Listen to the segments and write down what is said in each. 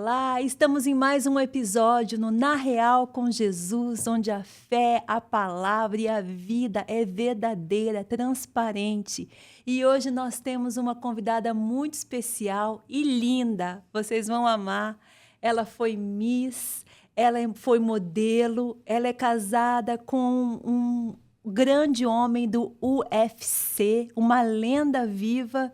Olá, estamos em mais um episódio no Na Real com Jesus, onde a fé, a palavra e a vida é verdadeira, transparente. E hoje nós temos uma convidada muito especial e linda, vocês vão amar. Ela foi Miss, foi modelo, ela é casada com um grande homem do UFC, uma lenda viva.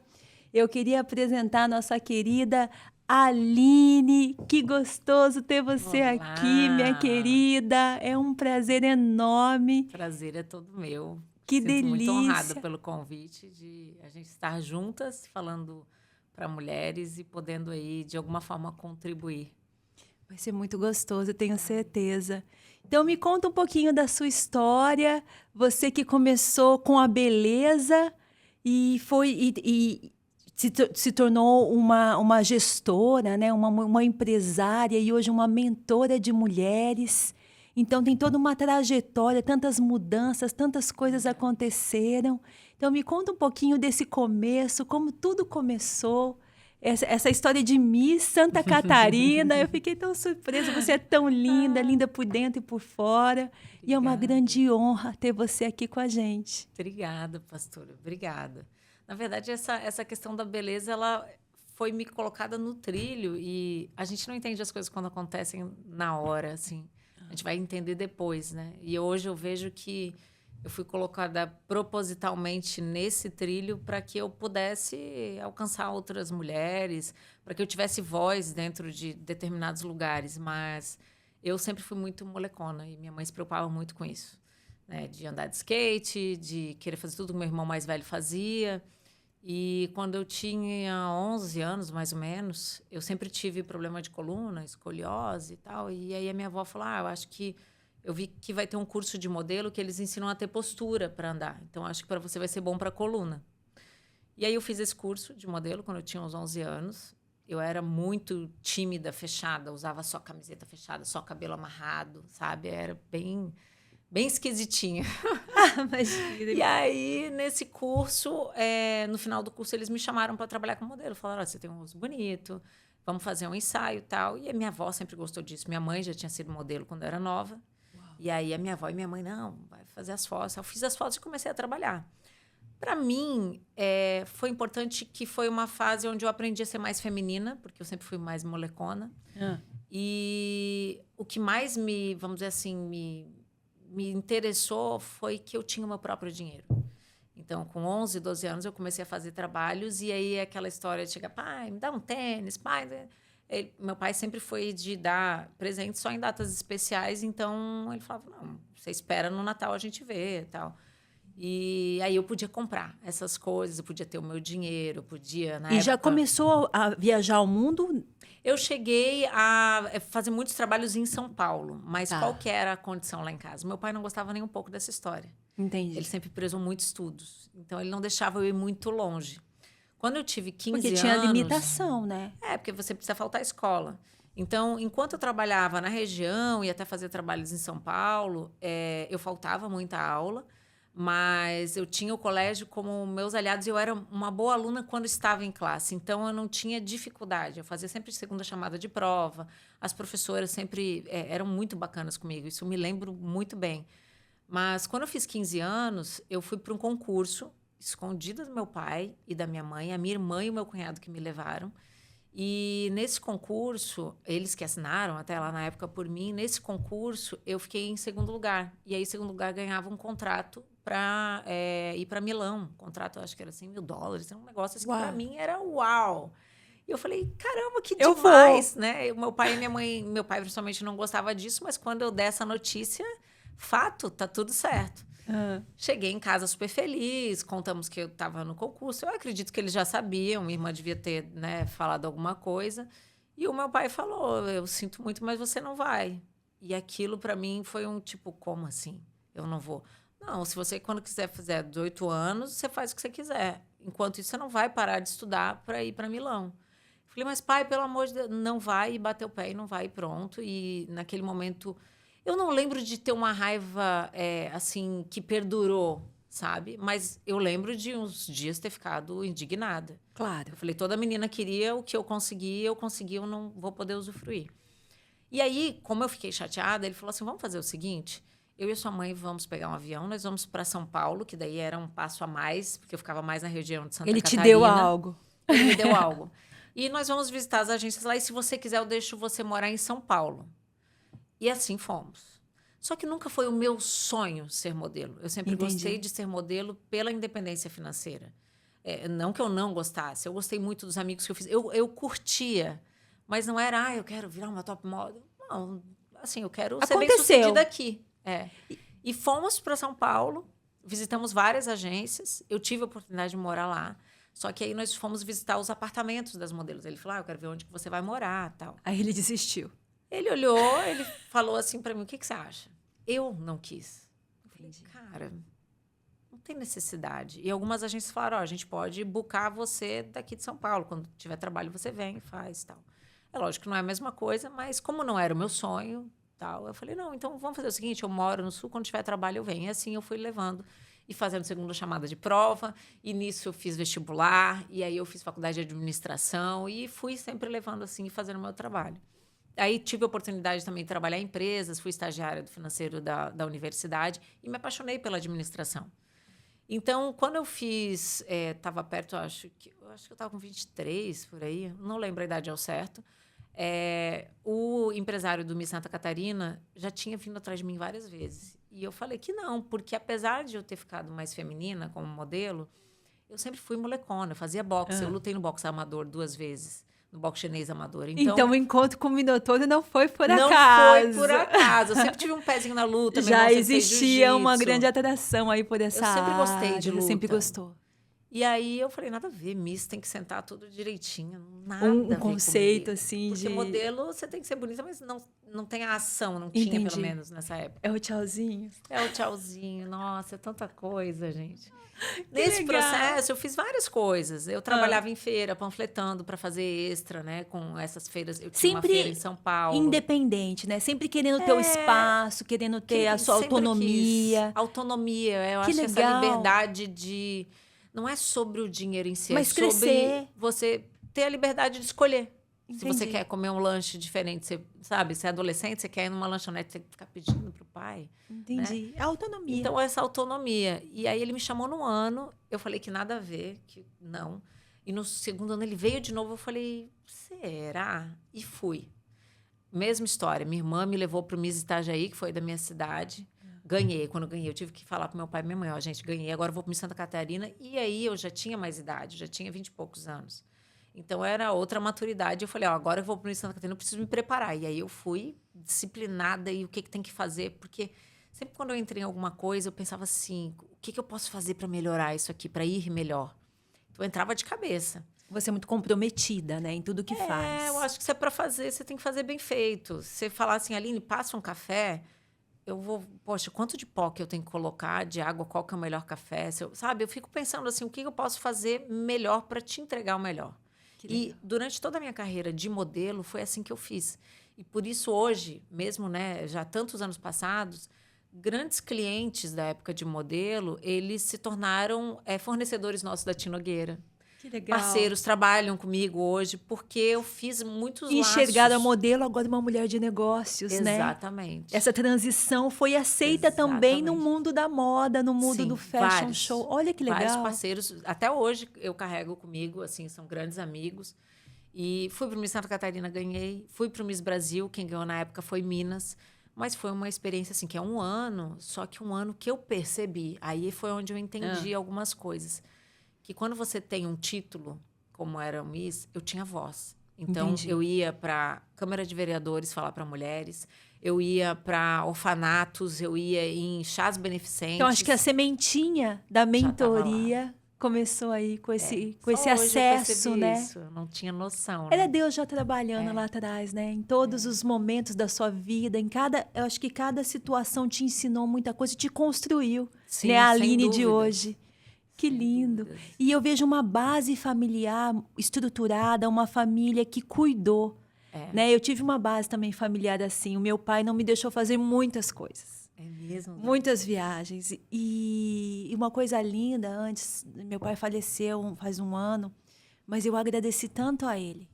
Eu queria apresentar a nossa querida Aline. Que gostoso ter você aqui, minha Olá! querida. É um prazer enorme. Prazer é todo meu. Que Sinto muito honrada delícia. pelo convite de a gente estar juntas, falando para mulheres e podendo aí, de alguma forma, contribuir. Vai ser muito gostoso, eu tenho certeza. Então, me conta um pouquinho da sua história. Você que começou com a beleza e se tornou uma gestora, né? Uma empresária e hoje uma mentora de mulheres. Então, tem toda uma trajetória, tantas mudanças, tantas coisas aconteceram. Então, me conta um pouquinho desse começo, como tudo começou. Essa história de Miss Santa Catarina, eu fiquei tão surpresa. Você é tão linda, linda por dentro e por fora. E é uma Obrigada. grande honra ter você aqui com a gente. Obrigada, pastora. Obrigada. Na verdade, essa questão da beleza, ela foi me colocada no trilho e a gente não entende as coisas quando acontecem na hora, assim. A gente vai entender depois, né? E hoje eu vejo que eu fui colocada propositalmente nesse trilho para que eu pudesse alcançar outras mulheres, para que eu tivesse voz dentro de determinados lugares. Mas eu sempre fui muito molecona e minha mãe se preocupava muito com isso, né? De andar de skate, de querer fazer tudo que meu irmão mais velho fazia. E quando eu tinha 11 anos, mais ou menos, eu sempre tive problema de coluna, escoliose e tal. E aí a minha avó falou, eu acho que eu vi que vai ter um curso de modelo que eles ensinam a ter postura para andar. Então, acho que para você vai ser bom para a coluna. E aí eu fiz esse curso de modelo quando eu tinha uns 11 anos. Eu era muito tímida, fechada. Usava só camiseta fechada, só cabelo amarrado, sabe? Era bem esquisitinha. E aí, nesse curso, no final do curso, eles me chamaram para trabalhar como modelo. Falaram, você tem um rosto bonito, vamos fazer um ensaio e tal. E a minha avó sempre gostou disso. Minha mãe já tinha sido modelo quando eu era nova. E aí a minha avó e minha mãe, não, vai fazer as fotos. Eu fiz as fotos e comecei a trabalhar. Para mim, foi importante que foi uma fase onde eu aprendi a ser mais feminina, porque eu sempre fui mais molecona. E o que mais vamos dizer assim, me interessou foi que eu tinha o meu próprio dinheiro. Então, com 11, 12 anos, eu comecei a fazer trabalhos e aí aquela história de chegar, pai, me dá um tênis, pai... meu pai sempre foi de dar presente só em datas especiais, então ele falava, não, você espera no Natal a gente vê e tal. E aí eu podia comprar essas coisas, eu podia ter o meu dinheiro, eu podia, na E época... já começou a viajar ao mundo? Eu cheguei a fazer muitos trabalhos em São Paulo, mas Tá. qual que era a condição lá em casa? Meu pai não gostava nem um pouco dessa história. Entendi. Ele sempre prezou muito estudos, então ele não deixava eu ir muito longe. Quando eu tive 15 Porque anos... tinha limitação, né? porque você precisa faltar à escola. Então, enquanto eu trabalhava na região e até fazia trabalhos em São Paulo, eu faltava muita aula, mas eu tinha o colégio como meus aliados e eu era uma boa aluna quando estava em classe. Então, eu não tinha dificuldade. Eu fazia sempre segunda chamada de prova. As professoras sempre eram muito bacanas comigo. Isso eu me lembro muito bem. Mas, quando eu fiz 15 anos, eu fui para um concurso escondida do meu pai e da minha mãe, a minha irmã e o meu cunhado que me levaram. E nesse concurso, eles que assinaram até lá na época por mim, nesse concurso eu fiquei em segundo lugar. E aí, em segundo lugar, ganhava um contrato para ir para Milão. Um contrato, acho que era $100.000. Um negócio assim que para mim era uau! E eu falei, caramba, que Eu demais, né? O meu pai e minha mãe, meu pai principalmente não gostava disso, mas quando eu der essa notícia, fato, tá tudo certo. Cheguei em casa super feliz, contamos que eu estava no concurso. Eu acredito que eles já sabiam, minha irmã devia ter, né, falado alguma coisa. E o meu pai falou, eu sinto muito, mas você não vai. E aquilo para mim foi um tipo, como assim? Eu não vou. Não, se você quando quiser fazer 18 anos, você faz o que você quiser. Enquanto isso, você não vai parar de estudar para ir para Milão. Falei, mas pai, pelo amor de Deus, não vai, e bateu o pé e não vai, e pronto. E naquele momento... Eu não lembro de ter uma raiva, assim, que perdurou, sabe? Mas eu lembro de uns dias ter ficado indignada. Claro. Eu falei, toda menina queria o que eu consegui, eu não vou poder usufruir. E aí, como eu fiquei chateada, ele falou assim, vamos fazer o seguinte, eu e sua mãe vamos pegar um avião, nós vamos para São Paulo, que daí era um passo a mais, porque eu ficava mais na região de Santa Ele Catarina. te deu algo. Ele me deu algo. E nós vamos visitar as agências lá, e se você quiser, eu deixo você morar em São Paulo. E assim fomos. Só que nunca foi o meu sonho ser modelo. Eu sempre gostei de ser modelo pela independência financeira. Não que eu não gostasse, eu gostei muito dos amigos que eu fiz. Eu curtia, mas não era, eu quero virar uma top model. Não, assim, eu quero ser bem-sucedida aqui. E fomos para São Paulo, visitamos várias agências, eu tive a oportunidade de morar lá, só que aí nós fomos visitar os apartamentos das modelos. Ele falou, eu quero ver onde que você vai morar, tal. Aí ele desistiu. Ele olhou, ele falou assim para mim, o que você acha? Eu não quis. Eu falei, cara, não tem necessidade. E algumas agências falaram, a gente pode buscar você daqui de São Paulo. Quando tiver trabalho, você vem e faz, tal. É lógico que não é a mesma coisa, mas como não era o meu sonho, tal, eu falei, não, então vamos fazer o seguinte, eu moro no Sul, quando tiver trabalho eu venho. E assim eu fui levando e fazendo segunda chamada de prova, e nisso eu fiz vestibular, e aí eu fiz faculdade de administração, e fui sempre levando assim e fazendo o meu trabalho. Aí tive a oportunidade também de trabalhar em empresas, fui estagiária do financeiro da universidade e me apaixonei pela administração. Então, quando eu fiz, estava perto, acho que eu estava com 23, por aí, não lembro a idade ao certo, o empresário do Miss Santa Catarina já tinha vindo atrás de mim várias vezes. E eu falei que não, porque apesar de eu ter ficado mais feminina como modelo, eu sempre fui molecona, eu fazia boxe, eu lutei no boxe amador 2 vezes. No boxe chinês amador. Então, o encontro com o Minotauro não foi por acaso. Não foi por acaso. Eu sempre tive um pezinho na luta. Já existia uma grande atração aí por essa área. Eu sempre gostei de luta. Sempre gostou. E aí eu falei, nada a ver, Miss tem que sentar tudo direitinho. Nada a ver conceito comigo. assim Porque modelo, você tem que ser bonita, mas não tem a ação, não Entendi. tinha pelo menos nessa época. É o tchauzinho. É o tchauzinho. Nossa, é tanta coisa, gente. Que Nesse legal. processo, eu fiz várias coisas. Eu trabalhava em feira, panfletando para fazer extra, né? Com essas feiras. Eu tinha uma feira em São Paulo. Independente, né? Sempre querendo ter o espaço, querendo ter a sua autonomia. Autonomia. Eu acho que essa liberdade de... Não é sobre o dinheiro em si, mas é sobre crescer. Você ter a liberdade de escolher. Entendi. Se você quer comer um lanche diferente, você sabe, você é adolescente, você quer ir numa lanchonete, você tem que ficar pedindo pro pai. Entendi. Né? A autonomia. Então, essa autonomia. E aí, ele me chamou no ano, eu falei que nada a ver, que não. E no segundo ano, ele veio de novo, eu falei, será? E fui. Mesma história, minha irmã me levou pro Miss Itajaí, que foi da minha cidade. Ganhei. Quando eu ganhei, eu tive que falar pro meu pai e minha mãe, ó, gente, ganhei, agora eu vou pro Miss Santa Catarina. E aí, eu já tinha mais idade, já tinha 20 e poucos anos. Então, era outra maturidade. Eu falei, ó, agora eu vou para o Santa Catarina, eu preciso me preparar. E aí, eu fui disciplinada e o que tem que fazer. Porque sempre quando eu entrei em alguma coisa, eu pensava assim, o que eu posso fazer para melhorar isso aqui, para ir melhor? Então, eu entrava de cabeça. Você é muito comprometida, né, em tudo que faz. Eu acho que se é para fazer, você tem que fazer bem feito. Você falar assim, Aline, passa um café, eu vou... Poxa, quanto de pó que eu tenho que colocar, de água, qual que é o melhor café? Sabe, eu fico pensando assim, o que eu posso fazer melhor para te entregar o melhor? E durante toda a minha carreira de modelo, foi assim que eu fiz. E por isso hoje, mesmo, né, já tantos anos passados, grandes clientes da época de modelo, eles se tornaram fornecedores nossos da Tia Nogueira. Que legal. Parceiros trabalham comigo hoje, porque eu fiz muitos Enxergaram laços. a modelo agora uma mulher de negócios, né? Exatamente. Essa transição foi aceita também no mundo da moda, no mundo do fashion show. Olha que legal. Vários parceiros. Até hoje eu carrego comigo, assim, são grandes amigos. E fui para o Miss Santa Catarina, ganhei. Fui para o Miss Brasil, quem ganhou na época foi Minas. Mas foi uma experiência, assim, que é um ano, só que um ano que eu percebi. Aí foi onde eu entendi algumas coisas. Que quando você tem um título, como era o Miss, eu tinha voz. Então, eu ia para Câmara de Vereadores falar para mulheres, eu ia para orfanatos, eu ia em chás beneficentes. Então, acho que a sementinha da mentoria começou aí com esse acesso, né? Isso, eu não tinha noção. Era Deus já trabalhando lá atrás, né? Em todos os momentos da sua vida, eu acho que cada situação te ensinou muita coisa, te construiu, Sim, né? A sem Aline de dúvidas. hoje. Que lindo. E eu vejo uma base familiar estruturada, uma família que cuidou. Né? Eu tive uma base também familiar assim. O meu pai não me deixou fazer muitas coisas. É mesmo? Muitas viagens. E uma coisa linda, antes, meu pai faleceu faz um ano, mas eu agradeci tanto a ele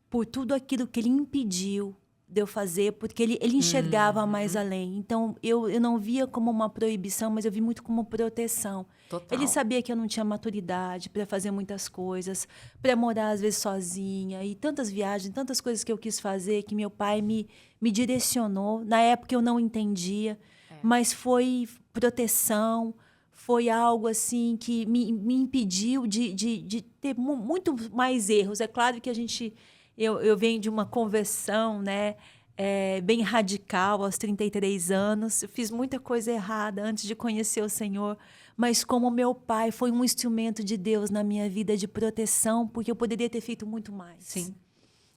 por tudo aquilo que ele impediu de eu fazer, porque ele enxergava mais além. Então, eu não via como uma proibição, mas eu vi muito como proteção. Total. Ele sabia que eu não tinha maturidade para fazer muitas coisas, para morar às vezes sozinha, e tantas viagens, tantas coisas que eu quis fazer, que meu pai me direcionou. Na época eu não entendia, mas foi proteção, foi algo assim que me impediu de ter muito mais erros. É claro que eu venho de uma conversão, né, bem radical aos 33 anos. Eu fiz muita coisa errada antes de conhecer o Senhor, mas como meu pai foi um instrumento de Deus na minha vida de proteção, porque eu poderia ter feito muito mais. Sim.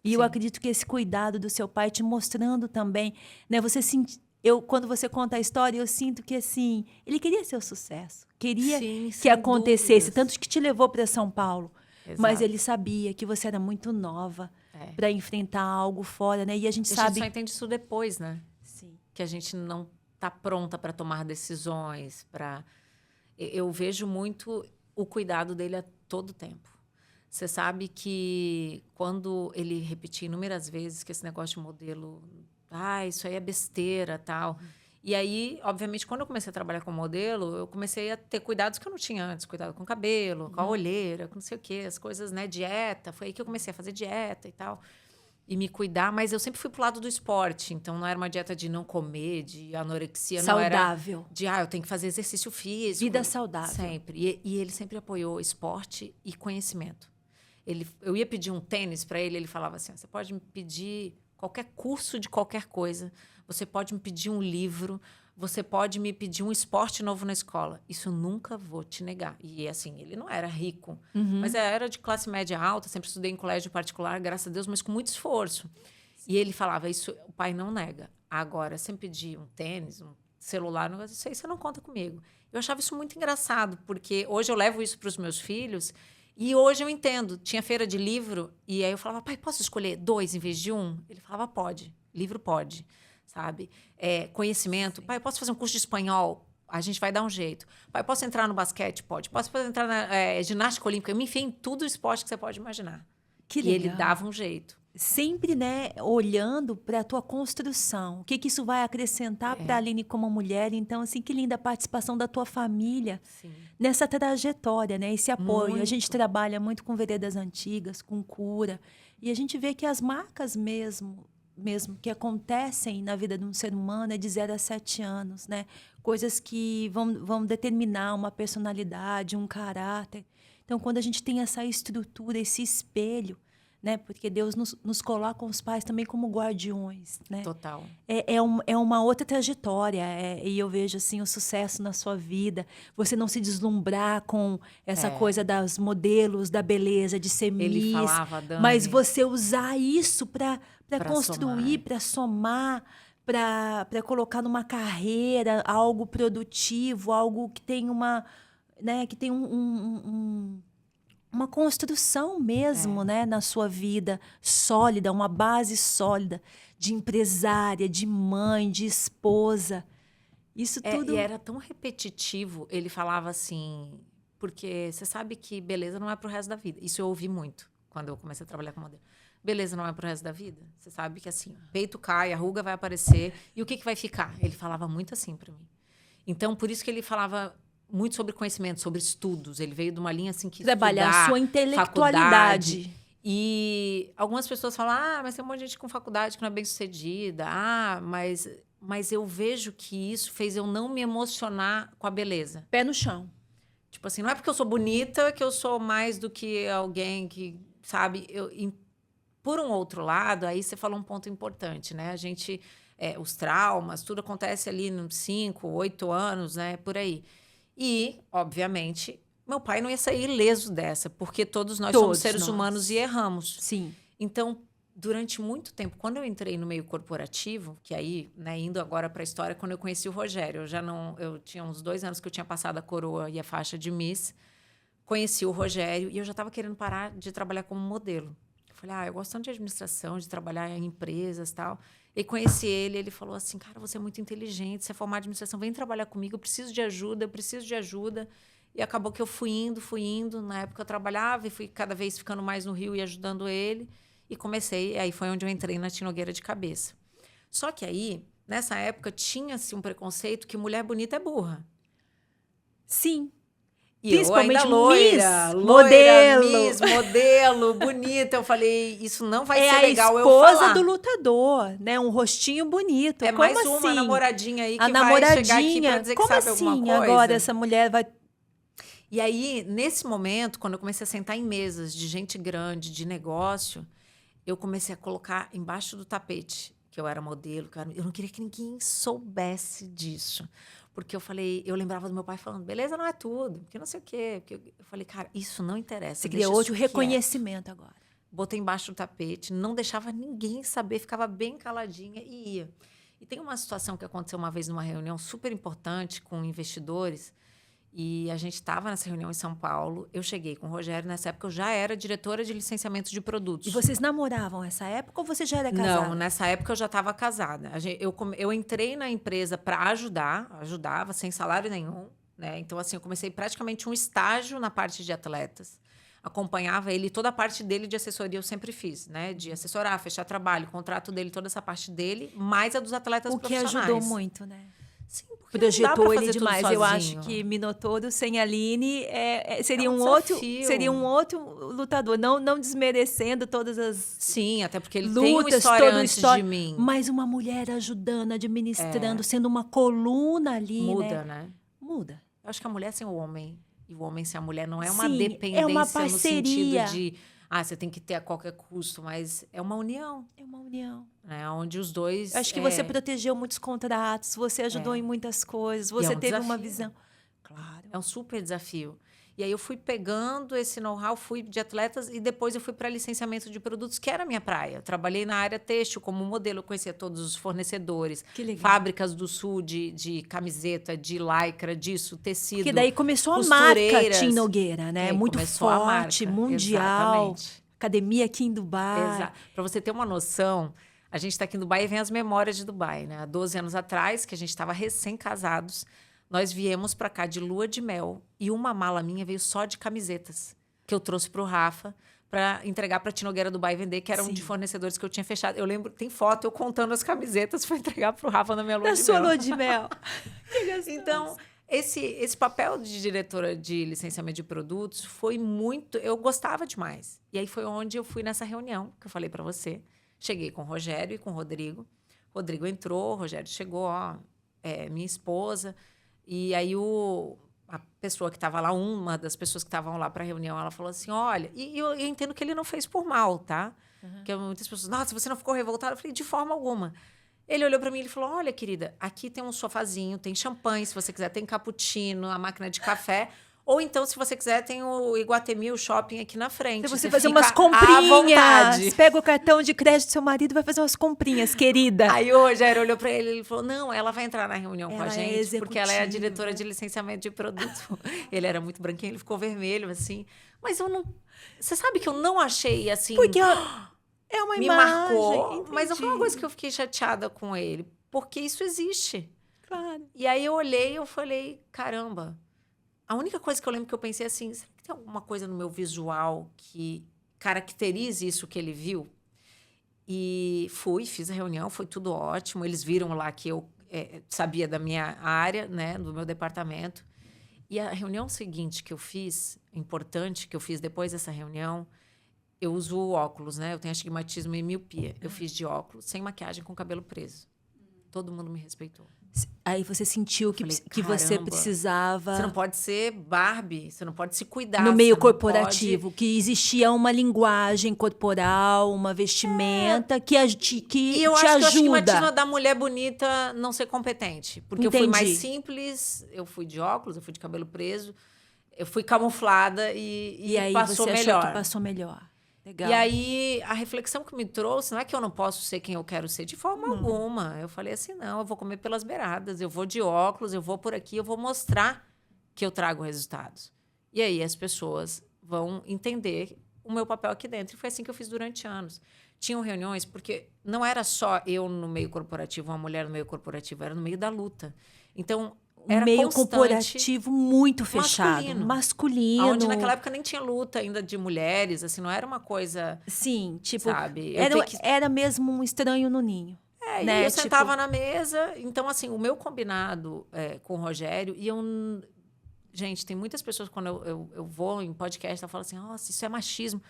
E eu acredito que esse cuidado do seu pai te mostrando também, né, quando você conta a história, eu sinto que assim, ele queria seu sucesso, queria Sim, que sem acontecesse, dúvidas. tanto que te levou para São Paulo. Mas Exato. ele sabia que você era muito nova para enfrentar algo fora, né? E a gente A sabe. gente só entende isso depois, né? Sim. Que a gente não está pronta para tomar decisões, eu vejo muito o cuidado dele a todo tempo. Você sabe que quando ele repetia inúmeras vezes que esse negócio de modelo, isso aí é besteira, tal. E aí, obviamente, quando eu comecei a trabalhar com modelo, eu comecei a ter cuidados que eu não tinha antes, cuidado com o cabelo, com a olheira, com não sei o quê, as coisas, né, dieta. Foi aí que eu comecei a fazer dieta e tal. E me cuidar, mas eu sempre fui pro lado do esporte. Então, não era uma dieta de não comer, de anorexia. Saudável. Não era de, eu tenho que fazer exercício físico. Vida saudável. Sempre. E ele sempre apoiou esporte e conhecimento. Eu ia pedir um tênis para ele, ele falava assim, você pode me pedir qualquer curso de qualquer coisa, você pode me pedir um livro, você pode me pedir um esporte novo na escola. Isso eu nunca vou te negar. E assim, ele não era rico, mas era de classe média alta, sempre estudei em colégio particular, graças a Deus, mas com muito esforço. E ele falava, isso o pai não nega. Agora, se eu pedir um tênis, um celular, isso aí você não conta comigo. Eu achava isso muito engraçado, porque hoje eu levo isso para os meus filhos e hoje eu entendo. Tinha feira de livro e aí eu falava, pai, posso escolher 2 em vez de 1? Ele falava, pode. Livro pode, sabe? Conhecimento. Pai, eu posso fazer um curso de espanhol? A gente vai dar um jeito. Pai, posso entrar no basquete? Pode. Posso entrar na ginástica olímpica? Eu me enfiei em tudo o esporte que você pode imaginar. Que e legal. ele dava um jeito. Sempre, né, olhando para a tua construção. O que isso vai acrescentar para a Aline como mulher. Então, assim, que linda a participação da tua família nessa trajetória, né? Esse apoio. Muito. A gente trabalha muito com veredas antigas, com cura. E a gente vê que as marcas mesmo que acontecem na vida de um ser humano é de 0 a 7 anos, né? Coisas que vão determinar uma personalidade, um caráter. Então, quando a gente tem essa estrutura, esse espelho, né? Porque Deus nos coloca os pais também como guardiões, né? Total. É uma outra trajetória. E eu vejo assim o sucesso na sua vida. Você não se deslumbrar com essa coisa das modelos, da beleza, de ser Ele Miss. falava, Dani, mas você usar isso para construir, somar. para somar, para colocar numa carreira algo produtivo, algo que tem uma, né, que tem uma construção mesmo, né, na sua vida sólida, uma base sólida de empresária, de mãe, de esposa. Isso tudo. E era tão repetitivo. Ele falava assim, porque você sabe que beleza não é pro resto da vida. Isso eu ouvi muito quando eu comecei a trabalhar com modelo. Beleza não é pro resto da vida? Você sabe que assim, peito cai, a ruga vai aparecer. E o que vai ficar? Ele falava muito assim para mim. Então, por isso que ele falava muito sobre conhecimento, sobre estudos. Ele veio de uma linha assim que trabalhar estudar, a sua intelectualidade. Faculdade. E algumas pessoas falam, mas tem um monte de gente com faculdade que não é bem sucedida. Mas eu vejo que isso fez eu não me emocionar com a beleza. Pé no chão. Tipo assim, não é porque eu sou bonita que eu sou mais do que alguém que, sabe? Por um outro lado, aí você falou um ponto importante, né? A gente, os traumas, tudo acontece ali nos 5, 8 anos, né? Por aí. E, obviamente, meu pai não ia sair ileso dessa, porque todos nós somos seres humanos e erramos. Sim. Então, durante muito tempo, quando eu entrei no meio corporativo, que aí, né, indo agora para a história, quando eu conheci o Rogério, eu tinha uns 2 anos que eu tinha passado a coroa e a faixa de Miss, conheci o Rogério e eu já estava querendo parar de trabalhar como modelo. Eu falei, eu gosto tanto de administração, de trabalhar em empresas e tal. E conheci ele falou assim, cara, você é muito inteligente, você é formado em administração, vem trabalhar comigo, eu preciso de ajuda. E acabou que eu fui indo. Na época eu trabalhava e fui cada vez ficando mais no Rio e ajudando ele. E comecei, aí foi onde eu entrei na Tinogueira de cabeça. Só que aí, nessa época, tinha-se um preconceito que mulher bonita é burra. Sim. E principalmente eu ainda loira, modelo, bonita. Eu falei, isso não vai ser legal eu falar. É a esposa do lutador, né? Um rostinho bonito. É como mais assim? uma namoradinha aí a que namoradinha, vai chegar aqui pra dizer que como sabe assim alguma coisa. Agora essa mulher vai... E aí, nesse momento, quando eu comecei a sentar em mesas de gente grande, de negócio, eu comecei a colocar embaixo do tapete que eu era modelo. Eu não queria que ninguém soubesse disso. Porque eu lembrava do meu pai falando, beleza não é tudo, porque não sei o quê. Porque eu falei, cara, isso não interessa. Você queria outro reconhecimento agora. Botei embaixo do tapete, não deixava ninguém saber, ficava bem caladinha e ia. E tem uma situação que aconteceu uma vez numa reunião super importante com investidores, e a gente estava nessa reunião em São Paulo. Eu cheguei com o Rogério, nessa época eu já era diretora de licenciamento de produtos. E vocês namoravam nessa época ou você já era casada? Não, nessa época eu já estava casada. Eu entrei na empresa para ajudava sem salário nenhum, né? Então, assim, eu comecei praticamente um estágio na parte de atletas. Acompanhava ele, toda a parte dele de assessoria eu sempre fiz, né? De assessorar, fechar trabalho, contrato dele, toda essa parte dele, mais a dos atletas profissionais. O que ajudou muito, né? Sim, porque projetou ele fazer demais. Eu acho que Minotauro sem Aline seria um outro lutador, não desmerecendo todas as sim, até porque ele lutas, tem uma história antes de mim. Mas uma mulher ajudando, administrando, sendo uma coluna ali, muda, né? Muda. Eu acho que a mulher sem o homem e o homem sem a mulher não é uma Sim, dependência é uma parceria. no sentido de você tem que ter a qualquer custo, mas é uma união. É uma união. Né? Onde os dois... Acho que você protegeu muitos contratos, você ajudou em muitas coisas, você teve uma visão. Claro. É um super desafio. E aí eu fui pegando esse know-how, fui de atletas e depois eu fui para licenciamento de produtos, que era a minha praia. Eu trabalhei na área têxtil como modelo, eu conhecia todos os fornecedores, fábricas do sul de camiseta, de lycra, disso, tecido. Que daí começou a marca Tim Nogueira, né? Muito forte, mundial. Exatamente. Academia aqui em Dubai. Exato. Para você ter uma noção, a gente está aqui em Dubai e vem as memórias de Dubai, né? Há 12 anos atrás, que a gente estava recém-casados, nós viemos para cá de lua de mel e uma mala minha veio só de camisetas que eu trouxe para o Rafa para entregar para a Tinogueira Dubai vender, que eram de fornecedores que eu tinha fechado. Eu lembro, tem foto eu contando as camisetas para entregar para o Rafa na minha lua de mel. Na sua lua de mel. Então, esse papel de diretora de licenciamento de produtos foi muito... Eu gostava demais. E aí foi onde eu fui nessa reunião que eu falei para você. Cheguei com o Rogério e com o Rodrigo. Rodrigo entrou, o Rogério chegou, minha esposa... E aí a pessoa que estava lá, uma das pessoas que estavam lá para a reunião, ela falou assim, olha... E eu entendo que ele não fez por mal, tá? Porque muitas pessoas, nossa, você não ficou revoltada? Eu falei, de forma alguma. Ele olhou para mim e falou, olha, querida, aqui tem um sofazinho, tem champanhe, se você quiser, tem cappuccino, a máquina de café... Ou então, se você quiser, tem o Iguatemi, o shopping aqui na frente. Se você fazer umas comprinhas, pega o cartão de crédito do seu marido e vai fazer umas comprinhas, querida. Aí o Rogério olhou para ele e falou, não, ela vai entrar na reunião com a gente, porque ela é a diretora de licenciamento de produtos. Ele era muito branquinho, ele ficou vermelho, assim. Mas eu não... Você sabe que eu não achei, assim... Porque é uma me imagem. Marcou, entendi. Mas não foi uma coisa que eu fiquei chateada com ele. Porque isso existe. Claro. E aí eu olhei e eu falei, caramba... A única coisa que eu lembro que eu pensei assim, será que tem alguma coisa no meu visual que caracterize isso que ele viu? E fiz a reunião, foi tudo ótimo. Eles viram lá que eu sabia da minha área, né, do meu departamento. E a reunião seguinte que eu fiz, importante, que eu fiz depois dessa reunião, eu uso óculos, né? Eu tenho astigmatismo e miopia. Eu fiz de óculos, sem maquiagem, com cabelo preso. Todo mundo me respeitou. Aí você sentiu que você precisava... Você não pode ser Barbie, você não pode se cuidar. No meio corporativo, que existia uma linguagem corporal, uma vestimenta que e eu te acho ajuda. Que o estigmatismo da mulher bonita não ser competente. Porque eu fui mais simples, eu fui de óculos, eu fui de cabelo preso, eu fui camuflada e aí passou você melhor. Achou que passou melhor. Legal. E aí, a reflexão que me trouxe, não é que eu não posso ser quem eu quero ser, de forma alguma. Eu falei assim, não, eu vou comer pelas beiradas, eu vou de óculos, eu vou por aqui, eu vou mostrar que eu trago resultados. E aí, as pessoas vão entender o meu papel aqui dentro. E foi assim que eu fiz durante anos. Tinham reuniões, porque não era só eu no meio corporativo, uma mulher no meio corporativo, era no meio da luta. Então, era meio constante, corporativo muito fechado, masculino. Onde naquela época nem tinha luta ainda de mulheres, assim, não era uma coisa... Sim, tipo, sabe? era mesmo um estranho no ninho. Né? E eu sentava na mesa, então, assim, o meu combinado com o Rogério, e eu... Gente, tem muitas pessoas, quando eu vou em podcast, eu falo assim, nossa, isso é machismo.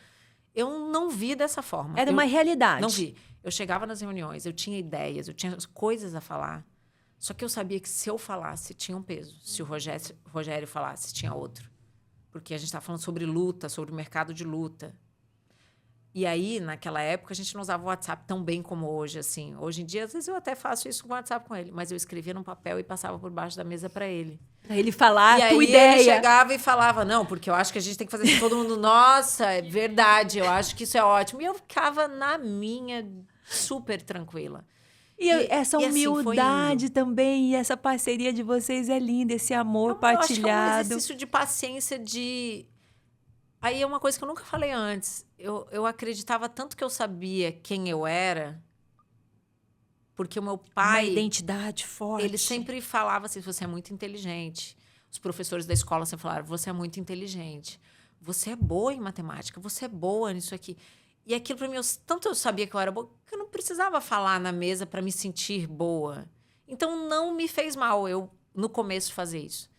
Eu não vi dessa forma. Era uma realidade. Não vi. Eu chegava nas reuniões, eu tinha ideias, eu tinha coisas a falar. Só que eu sabia que se eu falasse, tinha um peso. Se o Rogério falasse, tinha outro. Porque a gente estava falando sobre luta, sobre o mercado de luta. E aí, naquela época, a gente não usava o WhatsApp tão bem como hoje, assim. Hoje em dia, às vezes, eu até faço isso com o WhatsApp com ele. Mas eu escrevia num papel e passava por baixo da mesa para ele. Pra ele falar a tua ideia. E aí ele chegava e falava, não, porque eu acho que a gente tem que fazer isso. Todo mundo, nossa, é verdade, eu acho que isso é ótimo. E eu ficava na minha, super tranquila. E essa humildade assim também, e essa parceria de vocês é linda, esse amor partilhado. Eu acho que é um exercício de paciência, Aí é uma coisa que eu nunca falei antes. Eu acreditava tanto que eu sabia quem eu era, porque o meu pai... Uma identidade forte. Ele sempre falava assim, você é muito inteligente. Os professores da escola sempre falaram, você é muito inteligente. Você é boa em matemática, você é boa nisso aqui. E aquilo para mim, tanto eu sabia que eu era boa, que eu não precisava falar na mesa para me sentir boa. Então, não me fez mal eu, no começo, fazer isso.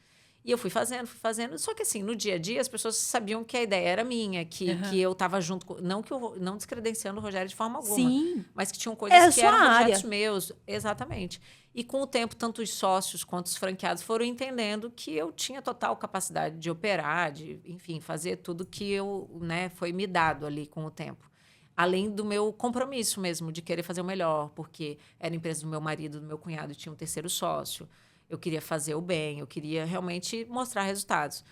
E eu fui fazendo. Só que, assim, no dia a dia, as pessoas sabiam que a ideia era minha, que eu estava junto com... Não descredenciando o Rogério de forma alguma. Sim. Mas que tinham coisas que eram projetos meus. Exatamente. E, com o tempo, tanto os sócios quanto os franqueados foram entendendo que eu tinha total capacidade de operar, de, enfim, fazer tudo que foi me dado ali com o tempo. Além do meu compromisso mesmo, de querer fazer o melhor, porque era a empresa do meu marido, do meu cunhado, e tinha um terceiro sócio. Eu queria fazer o bem, eu queria realmente mostrar resultados.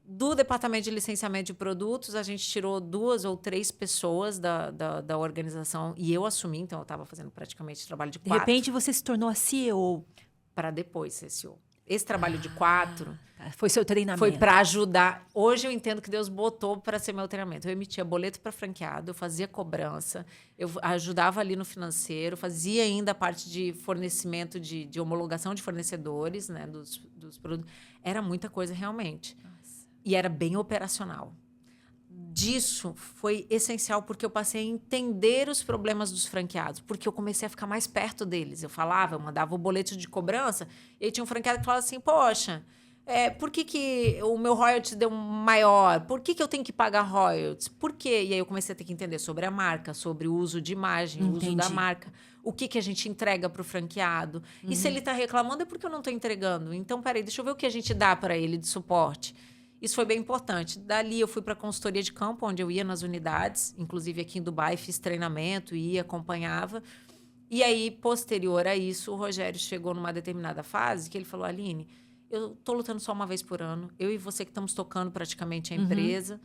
Do departamento de licenciamento de produtos, a gente tirou 2 ou 3 pessoas da organização e eu assumi, então eu estava fazendo praticamente trabalho de 4. De repente, você se tornou a CEO. Para depois ser CEO. Esse trabalho de 4... Foi seu treinamento. Foi para ajudar. Hoje eu entendo que Deus botou para ser meu treinamento. Eu emitia boleto para franqueado, eu fazia cobrança, eu ajudava ali no financeiro, fazia ainda a parte de fornecimento, de homologação de fornecedores, né, dos produtos. Era muita coisa realmente. Nossa. E era bem operacional. Disso foi essencial porque eu passei a entender os problemas dos franqueados, porque eu comecei a ficar mais perto deles. Eu mandava o boleto de cobrança, e aí tinha um franqueado que falava assim, poxa, por que o meu royalties deu maior? Por que eu tenho que pagar royalties? Por quê? E aí eu comecei a ter que entender sobre a marca, sobre o uso de imagem, o uso da marca, o que a gente entrega para o franqueado. E se ele está reclamando, é porque eu não estou entregando. Então, peraí, deixa eu ver o que a gente dá para ele de suporte. Isso foi bem importante. Dali eu fui para a consultoria de campo, onde eu ia nas unidades, inclusive aqui em Dubai, fiz treinamento, ia, acompanhava. E aí, posterior a isso, o Rogério chegou numa determinada fase que ele falou, Aline, eu estou lutando só uma vez por ano, eu e você que estamos tocando praticamente a empresa.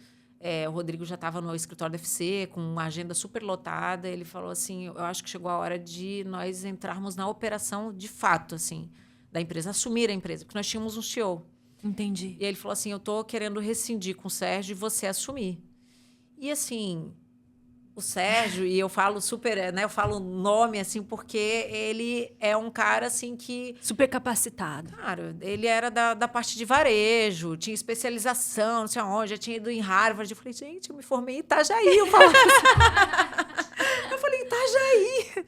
O Rodrigo já estava no escritório da FC, com uma agenda super lotada. Ele falou assim, eu acho que chegou a hora de nós entrarmos na operação de fato, assim, da empresa, assumir a empresa, porque nós tínhamos um CEO. Entendi. E ele falou assim, eu tô querendo rescindir com o Sérgio e você assumir. E assim, o Sérgio, e eu falo super, né, eu falo nome assim, porque ele é um cara assim que... Super capacitado. Claro, ele era da parte de varejo, tinha especialização, não sei onde, já tinha ido em Harvard. Eu falei, gente, eu me formei em Itajaí. Eu falei, Itajaí.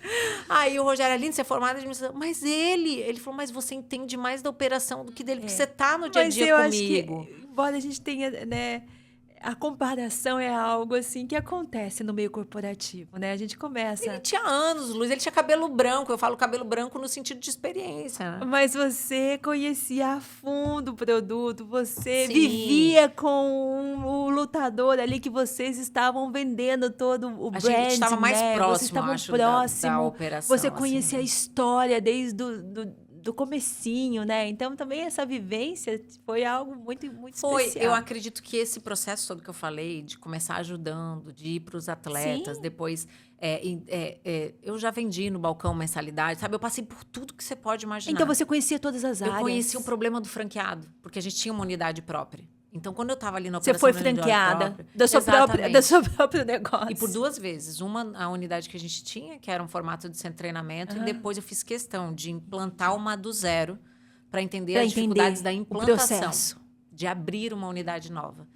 Aí o Rogério, Aline, você é formada em administração. Mas ele falou, mas você entende mais da operação do que dele, porque você tá no dia a dia comigo. Acho que, embora a gente tenha, né, a comparação é algo assim que acontece no meio corporativo, né? A gente começa... Ele tinha anos, Luiz, ele tinha cabelo branco. Eu falo cabelo branco no sentido de experiência, né? Mas você conhecia a fundo o produto, você vivia com o lutador ali que vocês estavam vendendo todo o brand, a gente estava mais próximo, vocês estavam da operação. Você conhecia a história desde do comecinho, né? Então, também essa vivência foi algo muito, muito especial. Eu acredito que esse processo todo que eu falei, de começar ajudando, de ir para os atletas, depois... eu já vendi no balcão mensalidade, sabe? Eu passei por tudo que você pode imaginar. Então, você conhecia todas as áreas. Eu conhecia o problema do franqueado, porque a gente tinha uma unidade própria. Então, quando eu estava ali na Você operação foi do Enjoy franqueada próprio, do seu próprio negócio. E por 2 vezes. Uma, a unidade que a gente tinha, que era um formato de centro de treinamento, e depois eu fiz questão de implantar uma do zero para entender as dificuldades da implantação, de abrir uma unidade nova.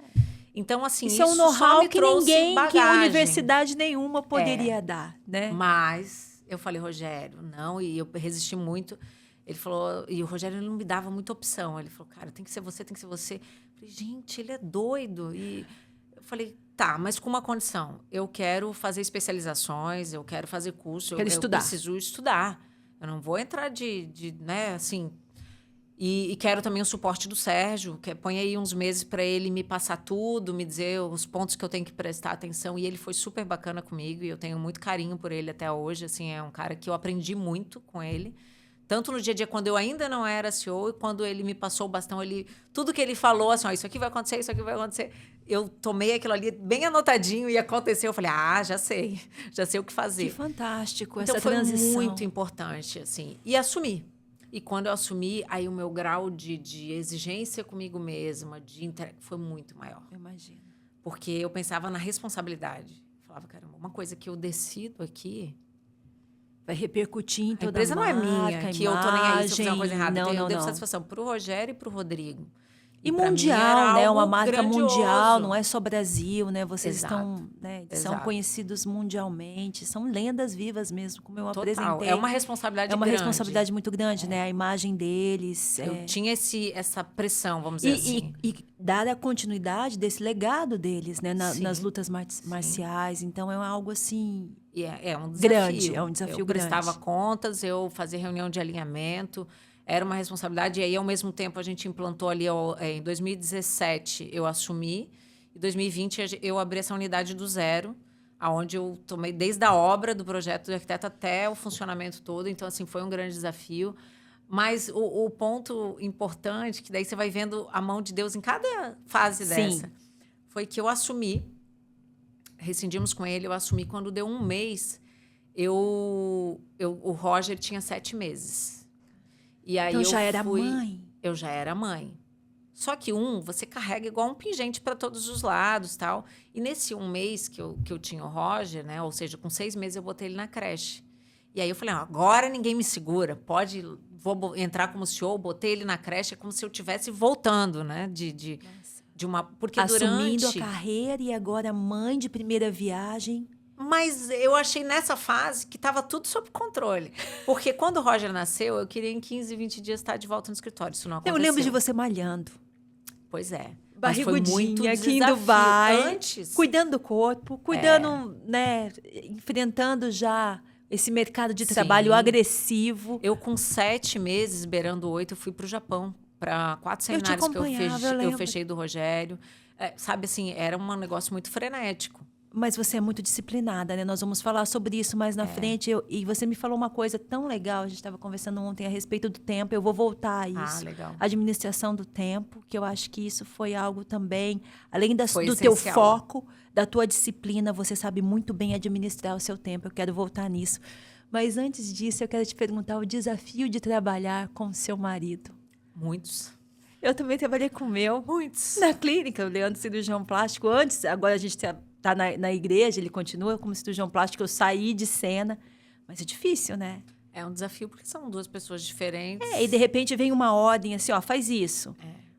Então, assim, isso é um know-how que ninguém, que universidade nenhuma poderia dar, né? Mas eu falei, Rogério, não, e eu resisti muito. Ele falou, e o Rogério ele não me dava muita opção. Ele falou, cara, tem que ser você, tem que ser você. Eu falei, gente, ele é doido. E eu falei, tá, mas com uma condição. Eu quero fazer especializações, eu quero fazer curso, eu preciso estudar. Eu não vou entrar né, assim. E quero também o suporte do Sérgio, que põe aí uns meses para ele me passar tudo, me dizer os pontos que eu tenho que prestar atenção. E ele foi super bacana comigo e eu tenho muito carinho por ele até hoje. Assim, é um cara que eu aprendi muito com ele. Tanto no dia a dia, quando eu ainda não era CEO, e quando ele me passou o bastão, tudo que ele falou, assim, ó, isso aqui vai acontecer, isso aqui vai acontecer. Eu tomei aquilo ali bem anotadinho e aconteceu. Eu falei, já sei o que fazer. Que fantástico então, essa transição. Então, foi muito importante, assim. E assumi. E quando eu assumi, aí o meu grau de exigência comigo mesma, de entrega, foi muito maior. Eu imagino. Porque eu pensava na responsabilidade. Eu falava, caramba, uma coisa que eu decido aqui... vai repercutir em toda a empresa. A marca, não é minha, que eu tô nem aí se eu fizer uma coisa errada. Não, eu devo satisfação pro Rogério e pro Rodrigo. E mundial, né? Uma marca mundial, não é só Brasil, né? Vocês estão, né? São conhecidos mundialmente, são lendas vivas mesmo, como eu apresentei. É uma responsabilidade grande. É uma responsabilidade muito grande, né? A imagem deles. Eu tinha essa pressão, vamos dizer assim. E dar a continuidade desse legado deles, né? Nas lutas marciais. Então, é algo assim... É um desafio. Grande, é um desafio grande. Eu prestava contas, eu fazia reunião de alinhamento... Era uma responsabilidade. E aí, ao mesmo tempo, a gente implantou ali... em 2017, eu assumi. Em 2020, eu abri essa unidade do zero, onde eu tomei desde a obra do projeto do arquiteto até o funcionamento todo. Então, assim, foi um grande desafio. Mas o ponto importante, que daí você vai vendo a mão de Deus em cada fase dessa, foi que eu assumi. Rescindimos com ele, eu assumi. Quando deu 1 mês, o Roger tinha 7 meses. E aí então, já era mãe? Eu já era mãe. Só que você carrega igual um pingente para todos os lados, tal. E nesse 1 mês que eu tinha o Roger, né? Ou seja, com 6 meses eu botei ele na creche. E aí eu falei, agora ninguém me segura. Vou entrar como CEO, botei ele na creche, é como se eu estivesse voltando, né? De uma... Porque assumindo a carreira e agora mãe de primeira viagem... Mas eu achei nessa fase que estava tudo sob controle. Porque quando o Roger nasceu, eu queria em 15, 20 dias estar de volta no escritório. Isso não aconteceu. Eu lembro de você malhando. Pois é. Barrigudinha, aqui indo vai. Cuidando do corpo, cuidando, né? Enfrentando já esse mercado de trabalho agressivo. Eu, com 7 meses, beirando 8, eu fui para o Japão. Para 4 seminários que eu fechei do Rogério. Sabe, assim, era um negócio muito frenético. Mas você é muito disciplinada, né? Nós vamos falar sobre isso mais na frente. E você me falou uma coisa tão legal. A gente estava conversando ontem a respeito do tempo. Eu vou voltar a isso. Legal. Administração do tempo, que eu acho que isso foi algo também... Além do teu foco, da tua disciplina, você sabe muito bem administrar o seu tempo. Eu quero voltar nisso. Mas antes disso, eu quero te perguntar o desafio de trabalhar com o seu marido. Muitos. Eu também trabalhei com o meu. Muitos. Na clínica, o Leandro, cirurgião plástico. Antes, agora a gente está na igreja, ele continua como cirurgião plástico. Eu saí de cena. Mas é difícil, né? É um desafio, porque são 2 pessoas diferentes. E de repente vem uma ordem assim, faz isso.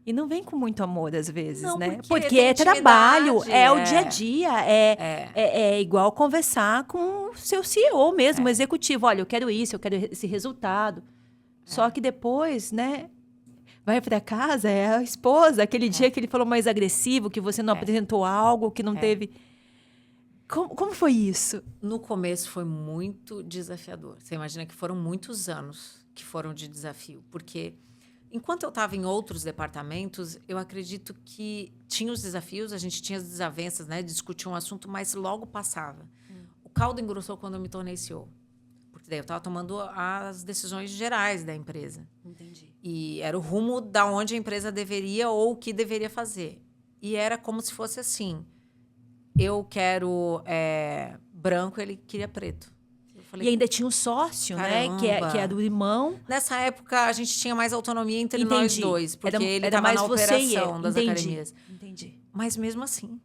E não vem com muito amor, às vezes, não, né? Porque é trabalho, é o dia a dia. É igual conversar com o seu CEO mesmo, o executivo. Olha, eu quero isso, eu quero esse resultado. Só que depois, né? Vai para casa, é a esposa. Aquele dia que ele falou mais agressivo, que você não apresentou algo, que não teve... Como foi isso? No começo foi muito desafiador. Você imagina que foram muitos anos que foram de desafio. Porque enquanto eu estava em outros departamentos, eu acredito que tinha os desafios, a gente tinha as desavenças, né? Discutir um assunto, mas logo passava. O caldo engrossou quando eu me tornei CEO. Porque daí eu estava tomando as decisões gerais da empresa. Entendi. E era o rumo da onde a empresa deveria ou o que deveria fazer. E era como se fosse assim. Eu quero branco, ele queria preto. Eu falei, E ainda tinha um sócio, né? Que é do irmão. Nessa época, a gente tinha mais autonomia entre nós dois. Porque ele era estava mais na você operação das academias. Entendi. Mas mesmo assim,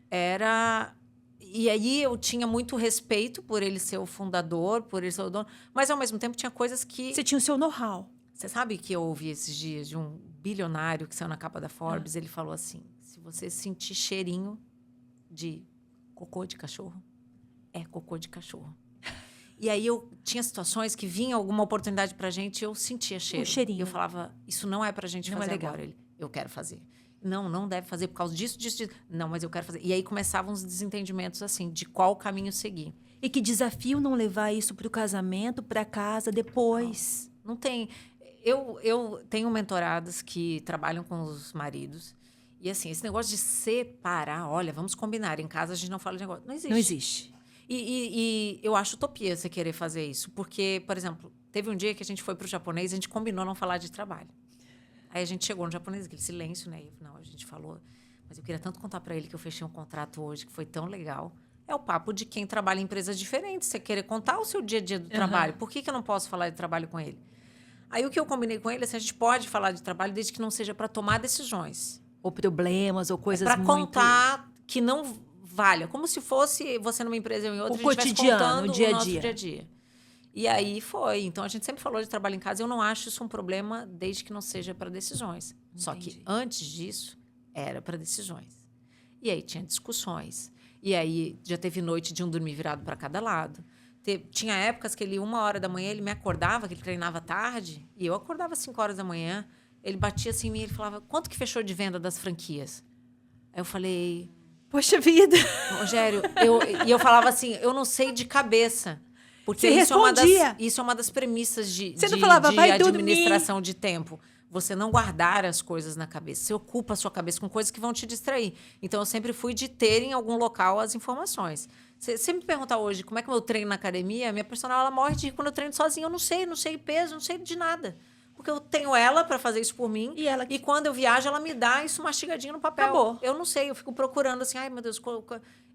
era... E aí eu tinha muito respeito por ele ser o fundador, por ele ser o dono. Mas, ao mesmo tempo, tinha coisas que... Você tinha o seu know-how. Você sabe que eu ouvi esses dias de um bilionário que saiu na capa da Forbes? Ele falou assim, se você sentir cheirinho de cocô de cachorro, é cocô de cachorro. E aí eu tinha situações que vinha alguma oportunidade pra gente e eu sentia cheiro. Um cheirinho. E eu falava, isso não é pra gente fazer agora. Ele, eu quero fazer. Não deve fazer por causa disso. Não, mas eu quero fazer. E aí começavam os desentendimentos, assim, de qual caminho seguir. E que desafio não levar isso pro casamento, pra casa, depois. Não tem... Eu tenho mentoradas que trabalham com os maridos. E, assim, esse negócio de separar... Olha, vamos combinar. Em casa, a gente não fala de negócio. Não existe. Não existe. E eu acho utopia você querer fazer isso. Porque, por exemplo, teve um dia que a gente foi pro japonês e a gente combinou não falar de trabalho. Aí a gente chegou no japonês, aquele silêncio, né? E, não, a gente falou... Mas eu queria tanto contar para ele que eu fechei um contrato hoje, que foi tão legal. É o papo de quem trabalha em empresas diferentes. Você querer contar o seu dia a dia do trabalho. Por que eu não posso falar de trabalho com ele? Aí o que eu combinei com ele, assim, a gente pode falar de trabalho desde que não seja para tomar decisões. Ou problemas, ou coisas para muito... contar que não valha. Como se fosse você numa empresa ou em outra, o cotidiano, o dia a dia. Dia a dia. E aí foi. Então, a gente sempre falou de trabalho em casa. Eu não acho isso um problema desde que não seja para decisões. Entendi. Só que antes disso, era para decisões. E aí tinha discussões. E aí já teve noite de um dormir virado para cada lado. Tinha épocas que ele, 1h da manhã, ele me acordava, que ele treinava tarde, e eu acordava às 5h da manhã. Ele batia assim em mim e ele falava, quanto que fechou de venda das franquias? Aí eu falei... Poxa vida! Rogério, eu falava assim, eu não sei de cabeça. Porque você respondia. Isso é uma das premissas de não falava, vai administração dormir. de tempo. Você não guardar as coisas na cabeça. Você ocupa a sua cabeça com coisas que vão te distrair. Então, eu sempre fui de ter em algum local as informações. Você me pergunta hoje como é que eu treino na academia, minha personal ela morre de rir quando eu treino sozinha. Eu não sei peso, não sei de nada. Porque eu tenho ela para fazer isso por mim. E quando eu viajo, ela me dá isso mastigadinho no papel. Acabou. Eu não sei, eu fico procurando assim, ai meu Deus,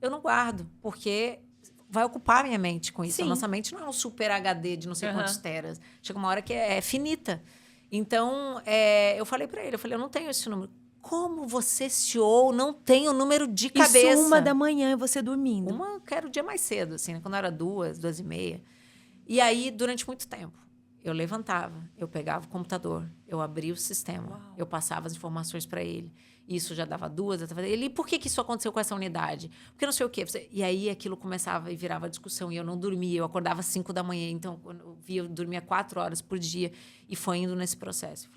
eu não guardo, porque vai ocupar minha mente com isso. Sim. A nossa mente não é um super HD de não sei quantos teras. Chega uma hora que é finita. Então, eu falei para ele, eu não tenho esse número. Como você, CEO, não tem o número de cabeça? Isso 1h da manhã e você dormindo. Eu quero o dia mais cedo, assim, né? Quando era 2h, 2h30. E aí, durante muito tempo, eu levantava, eu pegava o computador, eu abria o sistema, eu passava as informações para ele. Isso já dava 2, ele, e por que isso aconteceu com essa unidade? Porque não sei o quê. E aí aquilo começava e virava discussão, e eu não dormia, eu acordava às 5 da manhã, então quando eu dormia 4 horas por dia, e foi indo nesse processo.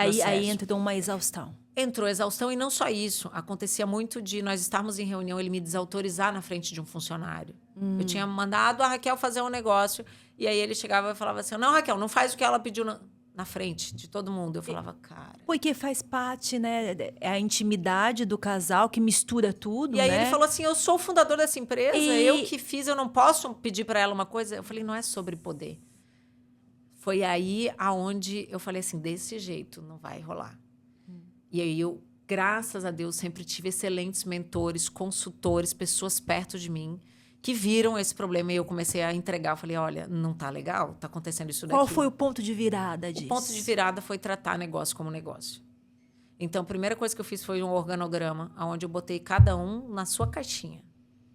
Aí entrou uma exaustão. Entrou exaustão, e não só isso. Acontecia muito de nós estarmos em reunião, ele me desautorizar na frente de um funcionário. Eu tinha mandado a Raquel fazer um negócio, e aí ele chegava e falava assim, não, Raquel, não faz o que ela pediu na frente de todo mundo. Eu falava, cara... Porque faz parte, né? É a intimidade do casal que mistura tudo, E aí né? ele falou assim, eu sou o fundador dessa empresa, eu que fiz, eu não posso pedir para ela uma coisa. Eu falei, não é sobre poder. Foi aí aonde eu falei assim, desse jeito não vai rolar. E aí eu, graças a Deus, sempre tive excelentes mentores, consultores, pessoas perto de mim, que viram esse problema e eu comecei a entregar. Eu falei, olha, não tá legal, tá acontecendo isso daqui. Qual foi o ponto de virada disso? O ponto de virada foi tratar negócio como negócio. Então, a primeira coisa que eu fiz foi um organograma, onde eu botei cada um na sua caixinha.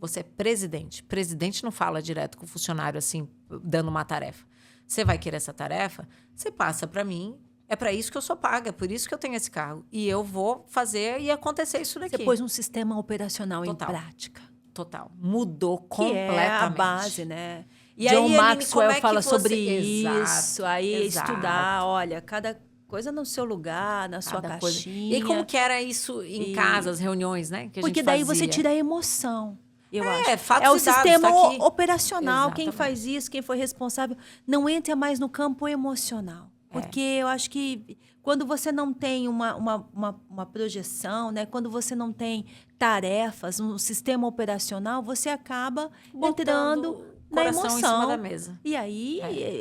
Você é presidente. Presidente não fala direto com o funcionário, assim, dando uma tarefa. Você vai querer essa tarefa? Você passa para mim. É para isso que eu sou paga, por isso que eu tenho esse cargo. E eu vou fazer e acontecer isso daqui. Você pôs um sistema operacional em prática. Total. Mudou completamente. Que é a base, né? E John aí, Maxwell fala sobre sobre isso. Aí estudar, olha, cada coisa no seu lugar, na sua caixinha. E como que era isso em casa, as reuniões, né? Que porque a gente daí fazia. Você tira a emoção. Eu acho. É o sistema tá operacional. Exatamente. Quem faz isso, quem foi responsável, não entra mais no campo emocional. Porque eu acho que quando você não tem uma projeção, né? Quando você não tem tarefas, um sistema operacional, você acaba entrando na emoção. Em cima da mesa. E aí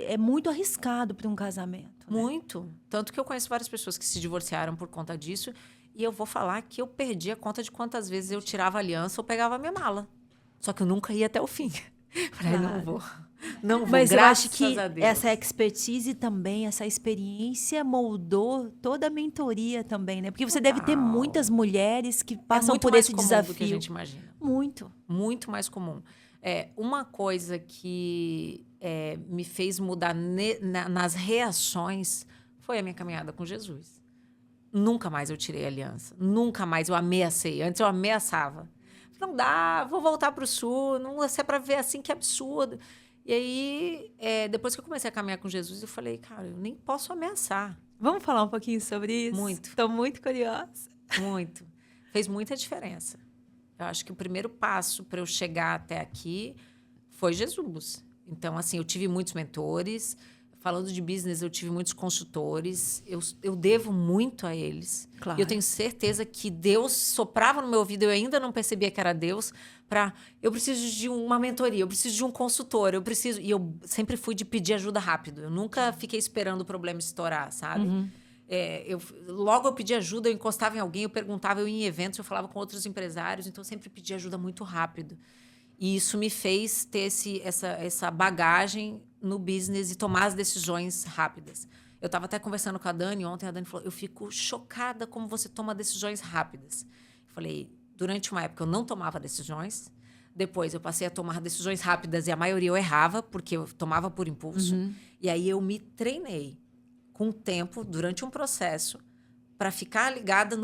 é muito arriscado para um casamento. Né? Muito. Tanto que eu conheço várias pessoas que se divorciaram por conta disso. E eu vou falar que eu perdi a conta de quantas vezes eu tirava a aliança ou pegava a minha mala. Só que eu nunca ia até o fim. Falei, não vou. Não vou, Mas eu acho graças que a Deus. essa expertise também, essa experiência moldou toda a mentoria também, né? Porque você deve ter Total. muitas mulheres que É passam muito por mais esse comum desafio. do que a gente imagina. Muito. Muito mais comum. Uma coisa que me fez mudar nas reações foi a minha caminhada com Jesus. Nunca mais eu tirei a aliança. Nunca mais eu ameacei. Antes eu ameaçava. Não dá, vou voltar para o sul. Não é para ver assim, que absurdo. E aí, depois que eu comecei a caminhar com Jesus, eu falei, cara, eu nem posso ameaçar. Vamos falar um pouquinho sobre isso? Muito. Estou muito curiosa. Muito. Fez muita diferença. Eu acho que o primeiro passo para eu chegar até aqui foi Jesus. Então, assim, eu tive muitos mentores. Falando de business, eu tive muitos consultores. Eu devo muito a eles. Claro. E eu tenho certeza que Deus soprava no meu ouvido, eu ainda não percebia que era Deus, eu preciso de uma mentoria, eu preciso de um consultor, E eu sempre fui de pedir ajuda rápido. Eu nunca fiquei esperando o problema estourar, sabe? Uhum. Logo eu pedi ajuda, eu encostava em alguém, eu perguntava, eu ia em eventos, eu falava com outros empresários, então eu sempre pedi ajuda muito rápido. E isso me fez ter essa bagagem no business e tomar as decisões rápidas. Eu estava até conversando com a Dani ontem, a Dani falou, eu fico chocada como você toma decisões rápidas. Eu falei, durante uma época eu não tomava decisões, depois eu passei a tomar decisões rápidas e a maioria eu errava, porque eu tomava por impulso. Uhum. E aí eu me treinei com o tempo, durante um processo, para ficar ligada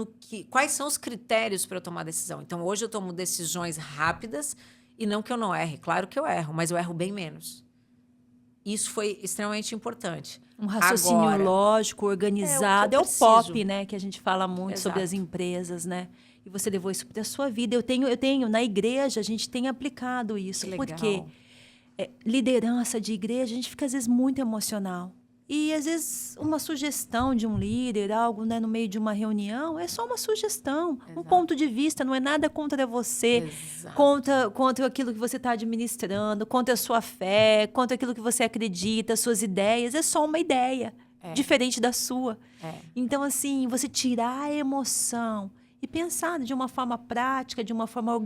quais são os critérios para eu tomar decisão. Então, hoje eu tomo decisões rápidas e não que eu não erre. Claro que eu erro, mas eu erro bem menos. Isso foi extremamente importante. Um raciocínio Agora, lógico, organizado. É o preciso. POP, né? Que a gente fala muito sobre as Exato. empresas, né? E você levou isso para a sua vida. Eu tenho, na igreja, a gente tem aplicado isso. Que legal. Porque liderança de igreja, a gente fica, às vezes, muito emocional. E, às vezes, uma sugestão de um líder, algo, né, no meio de uma reunião, é só uma sugestão, um ponto de vista, não é nada contra você, contra aquilo que você está administrando, contra a sua fé, contra aquilo que você acredita, suas ideias. É só uma ideia, diferente da sua. Então, assim, você tirar a emoção e pensar de uma forma prática, de uma forma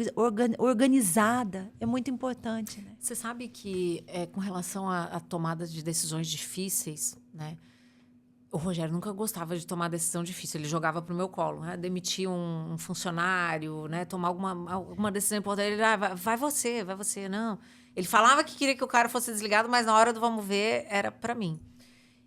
organizada, é muito importante, né? Você sabe que, com relação a tomadas de decisões difíceis, né? O Rogério nunca gostava de tomar decisão difícil. Ele jogava pro meu colo, né? Demitir um funcionário, né? Tomar alguma decisão importante. Ele, vai você. Não. Ele falava que queria que o cara fosse desligado, mas na hora do vamos ver, era para mim.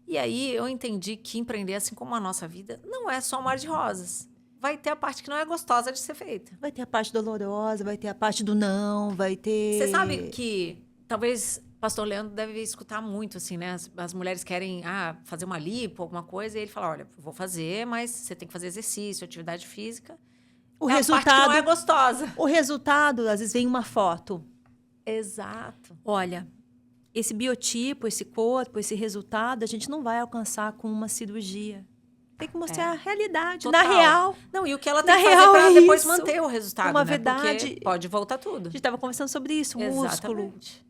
E aí eu entendi que empreender, assim como a nossa vida, não é só um mar de rosas. Vai ter a parte que não é gostosa de ser feita. Vai ter a parte dolorosa, vai ter a parte do não, vai ter... Você sabe que talvez pastor Leandro deve escutar muito, assim, né? As mulheres querem fazer uma lipo, alguma coisa, e ele fala, olha, vou fazer, mas você tem que fazer exercício, atividade física. O a resultado parte que não é gostosa. O resultado, às vezes, vem uma foto. Exato. Olha, esse biotipo, esse corpo, esse resultado, a gente não vai alcançar com uma cirurgia. Tem que mostrar a realidade. Total. Na real. Não, e o que ela tem Na que fazer real para é depois isso. manter o resultado, Uma né? verdade. Porque pode voltar tudo. A gente estava conversando sobre isso, músculo. Exatamente.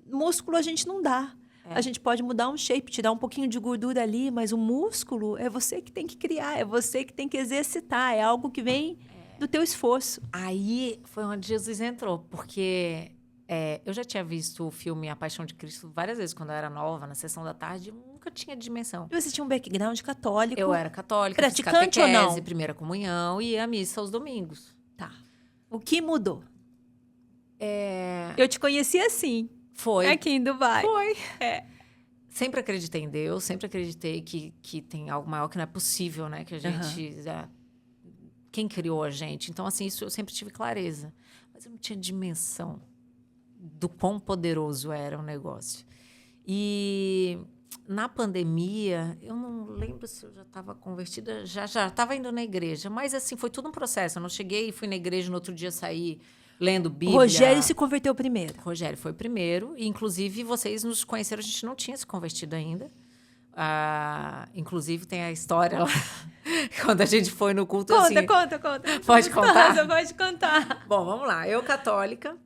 Músculo a gente não dá. A gente pode mudar um shape, tirar um pouquinho de gordura ali, mas o músculo é você que tem que criar, é você que tem que exercitar, é algo que vem do teu esforço. Aí foi onde Jesus entrou, porque eu já tinha visto o filme A Paixão de Cristo várias vezes quando eu era nova, na sessão da tarde, eu nunca tinha dimensão. E você tinha um background católico. Eu era católica, praticante fiz catequese, ou não? primeira comunhão e ia à missa aos domingos. Tá. O que mudou? Eu te conheci assim. Foi. Aqui em Dubai. Foi. Sempre acreditei em Deus, sempre acreditei que tem algo maior que não é possível, né? Que a gente... Quem criou a gente? Então, assim, isso eu sempre tive clareza. Mas eu não tinha dimensão do quão poderoso era o negócio. E na pandemia, eu não lembro se eu já estava convertida, já estava indo na igreja, mas assim, foi tudo um processo. Eu não cheguei e fui na igreja no outro dia sair lendo Bíblia. Rogério se converteu primeiro. Rogério foi primeiro, e inclusive vocês nos conheceram, a gente não tinha se convertido ainda. Inclusive tem a história lá, quando a gente foi no culto. Conta. Pode contar? Pode contar. Bom, vamos lá. Eu católica,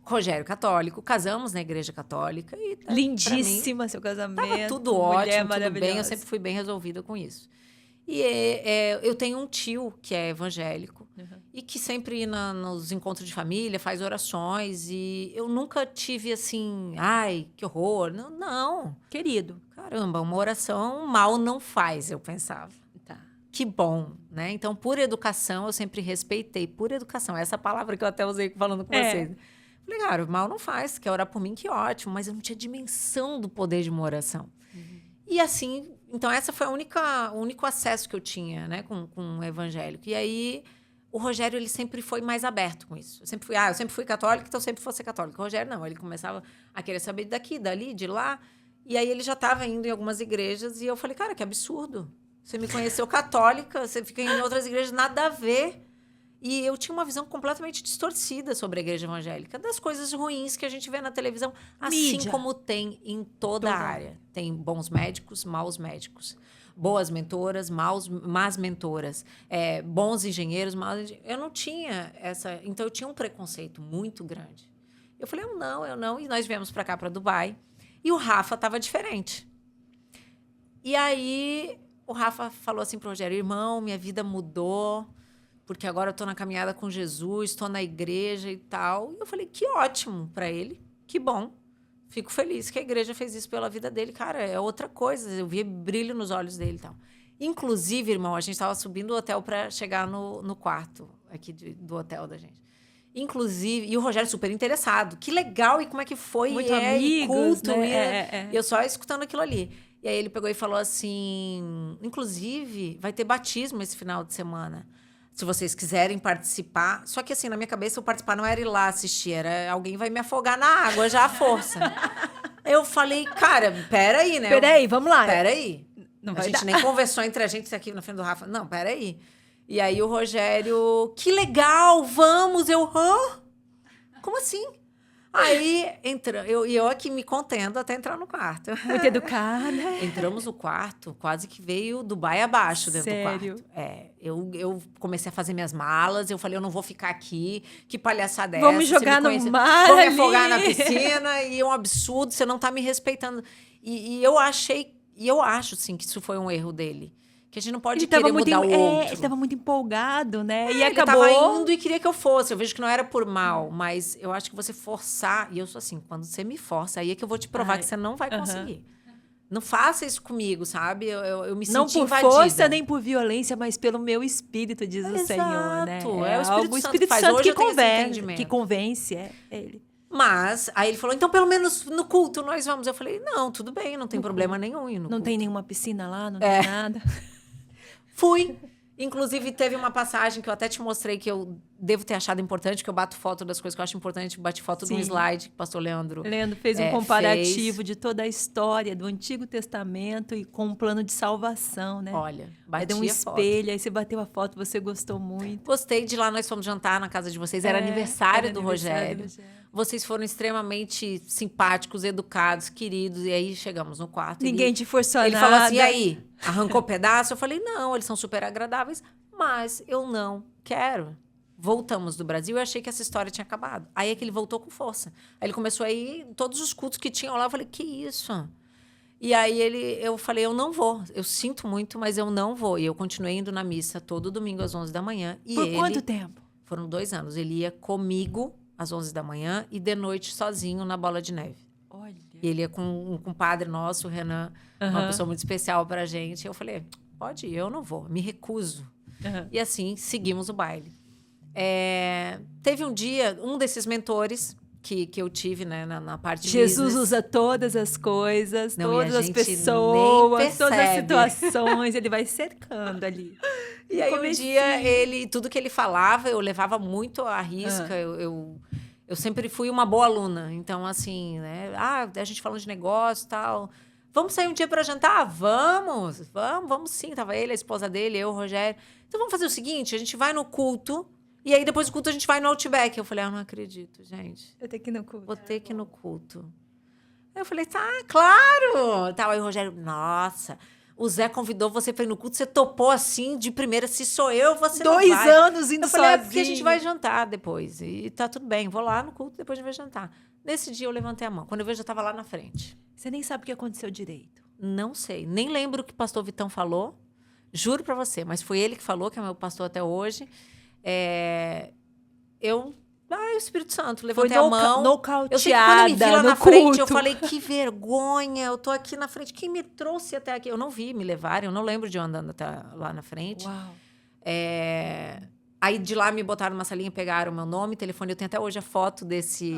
Rogério católico, casamos na igreja católica. E lindíssima seu casamento. Tava tudo ótimo, tudo bem. Eu sempre fui bem resolvida com isso. E eu tenho um tio que é evangélico e que sempre nos encontros de família faz orações. E eu nunca tive assim, ai, que horror. Não, não. Querido. Caramba, uma oração mal não faz, eu pensava. Tá. Que bom, né? Então, por educação, eu sempre respeitei. Por educação, essa palavra que eu até usei falando com vocês. Falei, cara, mal não faz, quer orar por mim, que ótimo. Mas eu não tinha dimensão do poder de uma oração. E assim, então essa foi o único acesso que eu tinha, né, com o evangélico. E aí, o Rogério, ele sempre foi mais aberto com isso. Eu sempre fui católica, então eu sempre vou ser católica. O Rogério, não, ele começava a querer saber daqui, dali, de lá. E aí, ele já estava indo em algumas igrejas. E eu falei, cara, que absurdo. Você me conheceu católica, você fica em outras igrejas, nada a ver. E eu tinha uma visão completamente distorcida sobre a igreja evangélica, das coisas ruins que a gente vê na televisão, assim Mídia. como tem em toda a área. Tem bons médicos, maus médicos. Boas mentoras, más mentoras. Bons engenheiros, maus engenheiros. Eu não tinha essa... Então, eu tinha um preconceito muito grande. Eu falei, eu não. E nós viemos para cá, para Dubai. E o Rafa estava diferente. E aí, o Rafa falou assim para o Rogério, irmão, minha vida mudou... porque agora eu estou na caminhada com Jesus, estou na igreja e tal. E eu falei, que ótimo para ele, que bom. Fico feliz que a igreja fez isso pela vida dele. Cara, é outra coisa, eu vi brilho nos olhos dele e tal. Inclusive, irmão, a gente estava subindo o hotel para chegar no quarto aqui do hotel da gente. Inclusive, e o Rogério super interessado. Que legal, e como é que foi? Muito amigos, culto, né? E eu só escutando aquilo ali. E aí ele pegou e falou assim, inclusive, vai ter batismo esse final de semana. Se vocês quiserem participar. Só que, assim, na minha cabeça, o participar não era ir lá assistir, era alguém vai me afogar na água, já à força. Eu falei, cara, peraí, né? Peraí, vamos lá. Peraí. Não A vai gente dar. nem conversou entre a gente aqui na frente do Rafa. Não, peraí. E aí o Rogério, que legal, vamos. Como assim? Aí, eu aqui me contendo até entrar no quarto. Muito educada. Entramos no quarto, quase que veio Dubai abaixo dentro Sério? do quarto. Eu comecei a fazer minhas malas, eu falei, eu não vou ficar aqui, que palhaçada é Vamos essa? Você jogar me no conhece- mar Vou me ali. afogar na piscina, e é um absurdo, você não tá me respeitando. E eu acho, sim, que isso foi um erro dele. Que a gente não pode Ele querer estava muito, mudar o outro. ele estava muito empolgado, né? E Ele acabou. estava indo e queria que eu fosse. Eu vejo que não era por mal, mas eu acho que você forçar... E eu sou assim, quando você me força, aí é que eu vou te provar que você não vai conseguir. Não faça isso comigo, sabe? Eu me Não senti por invadida. força nem por violência, mas pelo meu espírito, diz o Senhor, né? Exato. É o Espírito Santo que faz. Santo Hoje que eu tenho esse convence, entendimento. que convence, é ele. Mas, aí ele falou, então pelo menos no culto nós vamos. Eu falei, não, tudo bem, não tem problema nenhum ir no Não culto. tem nenhuma piscina lá, não tem nada. Fui. Inclusive, teve uma passagem que eu até te mostrei que eu devo ter achado importante, que eu bato foto das coisas que eu acho importante. Bati foto de um Sim. slide que o pastor Leandro Leandro fez um comparativo de toda a história do Antigo Testamento e com um plano de salvação, né? Olha, Aí bati deu um a foto. espelho, aí você bateu a foto, você gostou muito. Gostei de lá, nós fomos jantar na casa de vocês. Era aniversário do Rogério. Vocês foram extremamente simpáticos, educados, queridos. E aí chegamos no quarto. Ninguém te forçou Ele nada. falou assim, e aí? Arrancou pedaço? Eu falei, não, eles são super agradáveis, mas eu não quero. Voltamos do Brasil e eu achei que essa história tinha acabado. Aí é que ele voltou com força. Aí ele começou a ir em todos os cultos que tinham lá. Eu falei, que isso? E aí eu falei, eu não vou. Eu sinto muito, mas eu não vou. E eu continuei indo na missa todo domingo às 11 da manhã. E Por quanto tempo? Foram 2 anos. Ele ia comigo às 11 da manhã e de noite sozinho na Bola de Neve. Olha. E ele ia com um compadre nosso, o Renan, uma pessoa muito especial pra gente. Eu falei, pode ir, eu não vou, me recuso. E assim, seguimos o baile. Teve um dia, um desses mentores que eu tive, né, na parte Jesus business, usa todas as coisas, Não, e a todas as gente pessoas, nem todas as percebe. situações, ele vai cercando ali. E aí, um Comecinho. dia, tudo que ele falava, eu levava muito à risca. Eu sempre fui uma boa aluna. Então, assim, né? A gente falando de negócio e tal. Vamos sair um dia para jantar? Vamos sim. Tava ele, a esposa dele, eu, o Rogério. Então, vamos fazer o seguinte, a gente vai no culto. E aí, depois do culto, a gente vai no Outback. Eu falei, não acredito, gente. Eu tenho que ir no culto. Vou ter que ir no culto. Aí eu falei, tá, claro. Aí o Rogério, nossa... O Zé convidou você para ir no culto, você topou assim, de primeira, se sou eu, você não vai. 2 anos indo Eu falei, sozinho. porque a gente vai jantar depois. E tá tudo bem, vou lá no culto, depois a gente vai jantar. Nesse dia eu levantei a mão. Quando eu vejo, eu estava lá na frente. Você nem sabe o que aconteceu direito. Não sei, nem lembro o que o pastor Vitão falou. Juro para você, mas foi ele que falou, que é meu pastor até hoje. O Espírito Santo, levantei a mão. Eu sei que quando ele me viu lá na frente, eu falei, que vergonha, eu tô aqui na frente. Quem me trouxe até aqui? Eu não vi me levarem, eu não lembro de eu andando até lá na frente. Uau. Aí de lá me botaram numa salinha, pegaram meu nome, telefone. Eu tenho até hoje a foto desse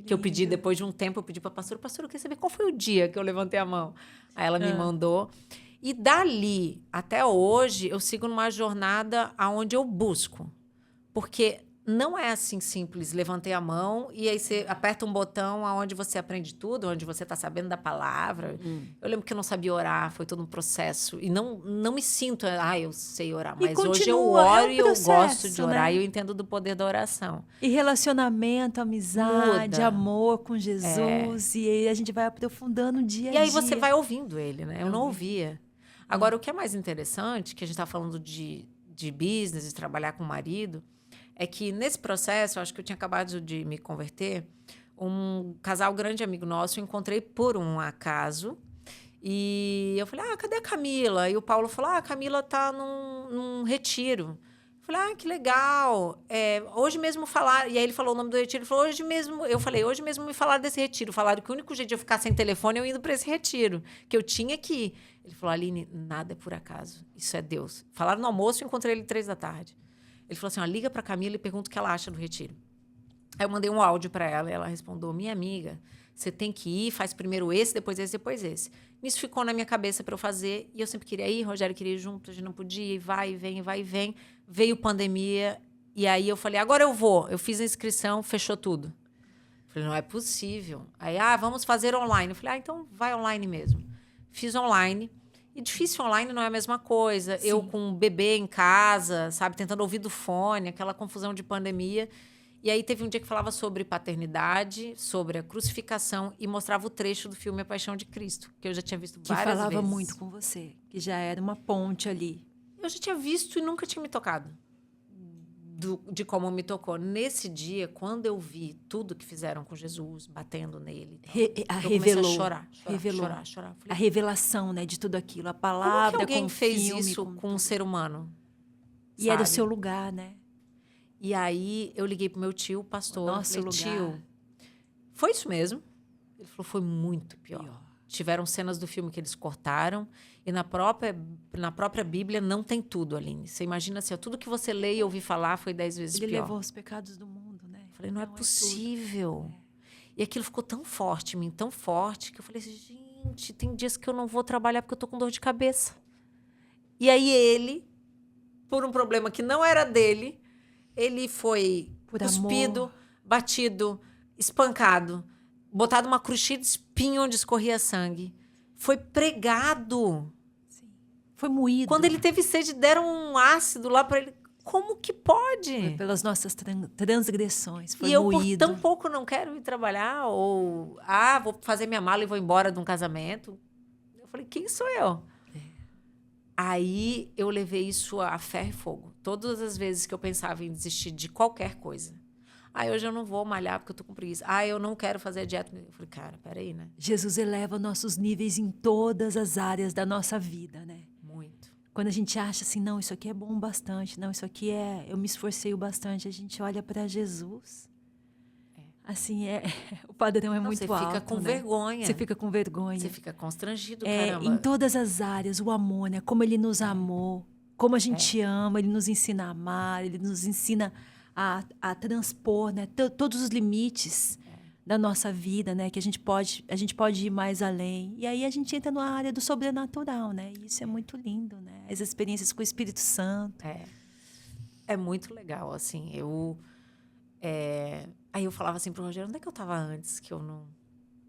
que eu pedi depois de um tempo. Eu pedi pra pastora, eu queria saber qual foi o dia que eu levantei a mão. Aí ela me mandou. E dali até hoje, eu sigo numa jornada aonde eu busco. Porque não é assim simples, levantei a mão e aí você aperta um botão onde você aprende tudo, onde você está sabendo da palavra. Eu lembro que eu não sabia orar, foi todo um processo. E não me sinto, eu sei orar, mas hoje eu oro e eu gosto de orar, e eu entendo do poder da oração. E relacionamento, amizade, amor com Jesus, e aí a gente vai aprofundando dia a dia. E aí você vai ouvindo ele, né? Eu não ouvia. Agora, o que é mais interessante, que a gente está falando de business, de trabalhar com o marido, é que nesse processo, eu acho que eu tinha acabado de me converter, um casal grande amigo nosso eu encontrei por um acaso. E eu falei, cadê a Camila? E o Paulo falou, a Camila tá num retiro. Eu falei, que legal. Hoje mesmo falaram... E aí ele falou o nome do retiro. Ele falou, hoje mesmo... Eu falei, hoje mesmo me falaram desse retiro. Falaram que o único jeito de eu ficar sem telefone é eu indo para esse retiro. Que eu tinha que ir. Ele falou, Aline, nada é por acaso. Isso é Deus. Falaram no almoço, eu encontrei ele 3h. Ele falou assim, liga para a Camila e pergunta o que ela acha do retiro. Aí eu mandei um áudio para ela e ela respondeu, minha amiga, você tem que ir, faz primeiro esse, depois esse, depois esse. Isso ficou na minha cabeça para eu fazer e eu sempre queria ir, Rogério queria ir junto, a gente não podia, e vai e vem, vai e vem. Veio pandemia e aí eu falei, agora eu vou. Eu fiz a inscrição, fechou tudo. Eu falei, não é possível. Aí, vamos fazer online. Eu falei, então vai online mesmo. Fiz online. E difícil online não é a mesma coisa. Sim. Eu com um bebê em casa, sabe, tentando ouvir do fone, aquela confusão de pandemia. E aí teve um dia que falava sobre paternidade, sobre a crucificação e mostrava o trecho do filme A Paixão de Cristo, que eu já tinha visto várias vezes. Que falava muito com você, que já era uma ponte ali. Eu já tinha visto e nunca tinha me tocado de como me tocou. Nesse dia, quando eu vi tudo que fizeram com Jesus, batendo nele, revelou, comecei a chorar. Falei, a revelação, né, de tudo aquilo, a palavra, como que alguém fez filme, isso com um ser humano? E sabe? Era o seu lugar, né? E aí eu liguei pro meu tio, o pastor, nosso lugar. Tio, foi isso mesmo? Ele falou, foi muito pior. Tiveram cenas do filme que eles cortaram e na própria Bíblia não tem tudo, Aline. Você imagina assim, tudo que você lê e ouvir falar foi 10 vezes pior. Ele levou os pecados do mundo, né? Eu falei, não é possível. E aquilo ficou tão forte em mim, tão forte, que eu falei assim, gente, tem dias que eu não vou trabalhar porque eu tô com dor de cabeça. E aí ele, por um problema que não era dele, ele foi cuspido, batido, espancado, botado uma cruz cheia de espinho onde escorria sangue. Foi pregado. Sim. Foi moído. Quando ele teve sede, deram um ácido lá para ele. Como que pode? Foi pelas nossas transgressões. Foi e moído. E eu, por tão pouco, não quero ir trabalhar. Ou, vou fazer minha mala e vou embora de um casamento. Eu falei, quem sou eu? Aí eu levei isso a ferro e fogo. Todas as vezes que eu pensava em desistir de qualquer coisa. Hoje eu não vou malhar porque eu tô com preguiça. Eu não quero fazer a dieta. Eu falei, cara, peraí, né? Jesus eleva nossos níveis em todas as áreas da nossa vida, né? Muito. Quando a gente acha assim, não, isso aqui é bom bastante, não, isso aqui eu me esforcei o bastante, a gente olha para Jesus. Assim, o padrão é muito alto. Você fica com vergonha. Você fica com vergonha. Você fica constrangido, caramba. Em todas as áreas, o amor, né? Como ele nos amou, como a gente ama, ele nos ensina a amar, ele nos ensina a transpor, né? Todos os limites da nossa vida, né? Que a gente pode ir mais além. E aí a gente entra na área do sobrenatural, né? E isso é muito lindo, né? As experiências com o Espírito Santo. É muito legal, assim. Aí eu falava assim pro Rogério, onde é que eu estava antes, que eu não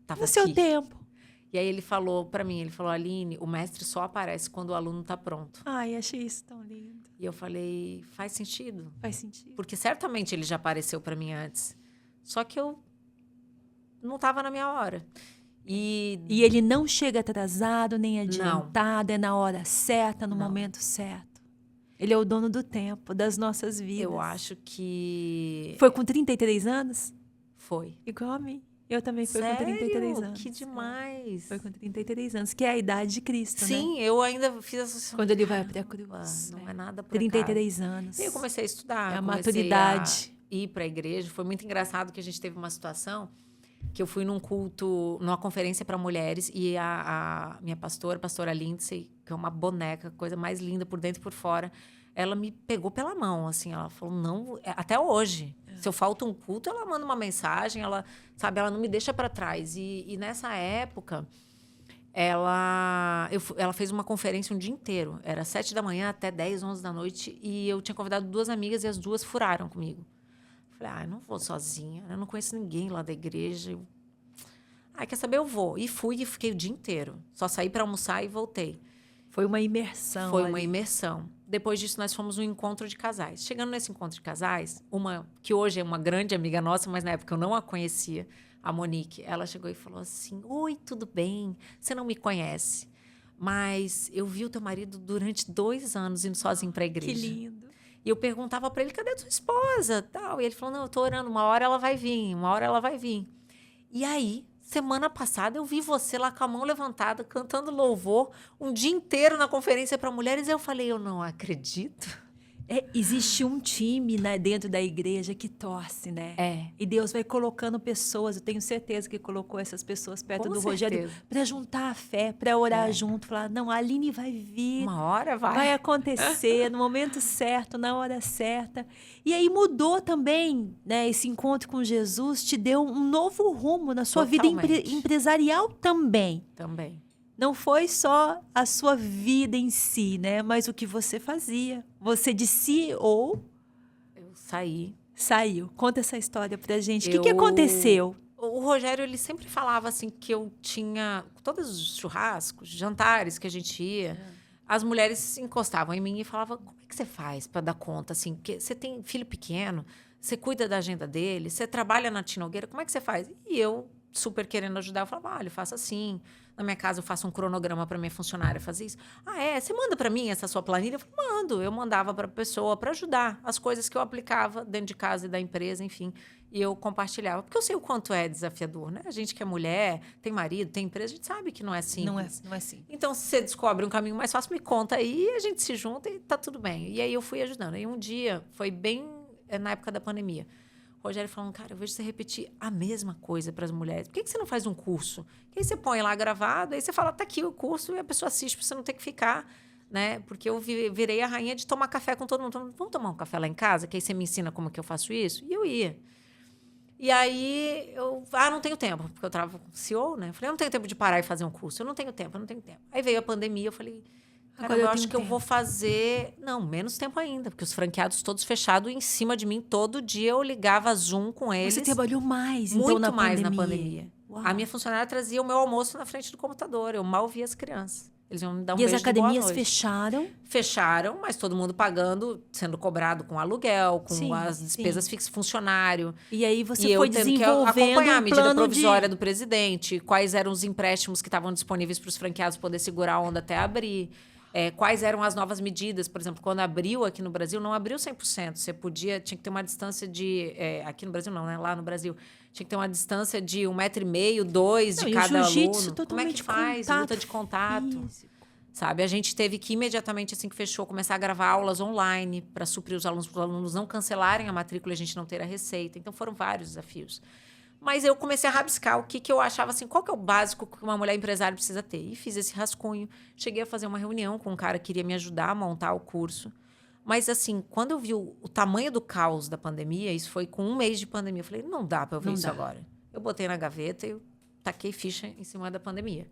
estava aqui? No seu tempo. E aí ele falou para mim, Aline, o mestre só aparece quando o aluno está pronto. Ai, achei isso tão lindo. E eu falei, faz sentido. Faz sentido. Porque certamente ele já apareceu para mim antes. Só que eu não estava na minha hora. E ele não chega atrasado, nem adiantado, é na hora certa, no momento certo. Ele é o dono do tempo, das nossas vidas. Eu acho que... Foi com 33 anos? Foi. Igual a mim. Eu também fui com 33 Sério? anos. Que demais. Foi com 33 anos, que é a idade de Cristo, né? Sim, eu ainda fiz essa... Quando ele vai para a cruz. Não é nada por 33 acaso. anos. E eu comecei a estudar. É a comecei maturidade. a ir para a igreja. Foi muito engraçado que a gente teve uma situação que eu fui num culto, numa conferência para mulheres, e a minha pastora, a pastora Lindsay, que é uma boneca, coisa mais linda por dentro e por fora, ela me pegou pela mão, assim, ela falou, não, até hoje, se eu falto um culto, ela manda uma mensagem, ela, sabe, ela não me deixa para trás. E nessa época, ela fez uma conferência um dia inteiro, era 7 da manhã até 10, 11 da noite, e eu tinha convidado 2 amigas e as 2 furaram comigo. Falei, eu não vou sozinha, eu não conheço ninguém lá da igreja. Quer saber, eu vou. E fui e fiquei o dia inteiro. Só saí para almoçar e voltei. Foi uma imersão. Foi uma imersão. Depois disso, nós fomos um encontro de casais. Chegando nesse encontro de casais, uma que hoje é uma grande amiga nossa, mas na época eu não a conhecia, a Monique, ela chegou e falou assim, oi, tudo bem? Você não me conhece, mas eu vi o teu marido durante 2 anos indo sozinho para a igreja. Que lindo. E eu perguntava para ele, cadê a tua esposa? Tal. E ele falou, não, eu tô orando, uma hora ela vai vir, uma hora ela vai vir. E aí, semana passada, eu vi você lá com a mão levantada, cantando louvor, um dia inteiro na conferência para mulheres. E eu falei, eu não acredito. Existe um time, né, dentro da igreja que torce, né? E Deus vai colocando pessoas, eu tenho certeza que colocou essas pessoas perto do Rogério para juntar a fé, para orar junto, falar, não, a Aline vai vir. Uma hora vai acontecer no momento certo, na hora certa. E aí mudou também, né? Esse encontro com Jesus te deu um novo rumo na sua vida empresarial também. Também. Não foi só a sua vida em si, né? Mas o que você fazia. Você de CEO... Eu saí. Saiu. Conta essa história pra gente. O que aconteceu? O Rogério, ele sempre falava assim que eu tinha... Todos os churrascos, jantares que a gente ia, as mulheres se encostavam em mim e falavam, como é que você faz para dar conta? Assim, porque você tem filho pequeno, você cuida da agenda dele, você trabalha na Tinogueira, como é que você faz? E eu, super querendo ajudar, eu falava, olha, faça assim. Na minha casa, eu faço um cronograma para minha funcionária fazer isso. Você manda para mim essa sua planilha? Eu falei, mando. Eu mandava para a pessoa para ajudar. As coisas que eu aplicava dentro de casa e da empresa, enfim. E eu compartilhava. Porque eu sei o quanto é desafiador, né? A gente que é mulher, tem marido, tem empresa, a gente sabe que não é simples. Não é simples. Então, se você descobre um caminho mais fácil, me conta aí, a gente se junta e tá tudo bem. E aí eu fui ajudando. E um dia, foi bem na época da pandemia, o Rogério falando, cara, eu vejo você repetir a mesma coisa para as mulheres. Por que você não faz um curso? Que aí você põe lá gravado, aí você fala, tá aqui o curso, e a pessoa assiste para você não ter que ficar, né? Porque eu virei a rainha de tomar café com todo mundo. Vamos tomar um café lá em casa? Que aí você me ensina como que eu faço isso? E eu ia. E aí, não tenho tempo, porque eu trabalho com CEO, né? Eu falei, eu não tenho tempo de parar e fazer um curso. Eu não tenho tempo. Aí veio a pandemia, eu falei... Cara, eu acho que eu vou fazer... Não, menos tempo ainda, porque os franqueados todos fechados em cima de mim. Todo dia eu ligava Zoom com eles. Você trabalhou mais, então, muito mais na pandemia. Uau. A minha funcionária trazia o meu almoço na frente do computador. Eu mal via as crianças. Eles iam me dar um beijo de boa noite. E as academias fecharam? Fecharam, mas todo mundo pagando, sendo cobrado com aluguel, com as despesas fixas, funcionário. E aí você foi desenvolvendo que acompanhar a medida provisória do presidente, quais eram os empréstimos que estavam disponíveis para os franqueados poder segurar a onda até abrir. Quais eram as novas medidas, por exemplo, quando abriu aqui no Brasil, não abriu 100%. Você tinha que ter uma distância de... aqui no Brasil não, né? Lá no Brasil. Tinha que ter uma distância de 1,5 m, 2 de cada aluno. Como é que faz? Luta de contato. Físico. Sabe? A gente teve que imediatamente, assim que fechou, começar a gravar aulas online para suprir os alunos, para os alunos não cancelarem a matrícula e a gente não ter a receita. Então, foram vários desafios. Mas eu comecei a rabiscar o que eu achava assim, qual que é o básico que uma mulher empresária precisa ter. E fiz esse rascunho. Cheguei a fazer uma reunião com um cara que queria me ajudar a montar o curso. Mas, assim, quando eu vi o tamanho do caos da pandemia, isso foi com 1 mês de pandemia, eu falei, não dá para eu ver isso agora. Eu botei na gaveta e eu taquei ficha em cima da pandemia.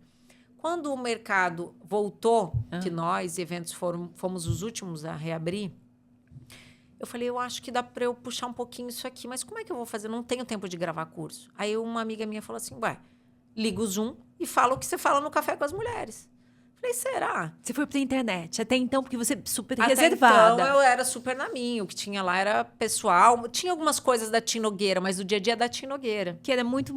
Quando o mercado voltou, que nós, eventos, fomos os últimos a reabrir, eu falei, eu acho que dá para eu puxar um pouquinho isso aqui, mas como é que eu vou fazer? Eu não tenho tempo de gravar curso. Aí uma amiga minha falou assim, liga o Zoom e fala o que você fala no Café com as Mulheres. Falei, será? Você foi pra internet. Até então, porque você é super reservada. Então, eu era super na minha. O que tinha lá era pessoal. Tinha algumas coisas da Tinogueira, mas o dia a dia é da Tinogueira. Que era muito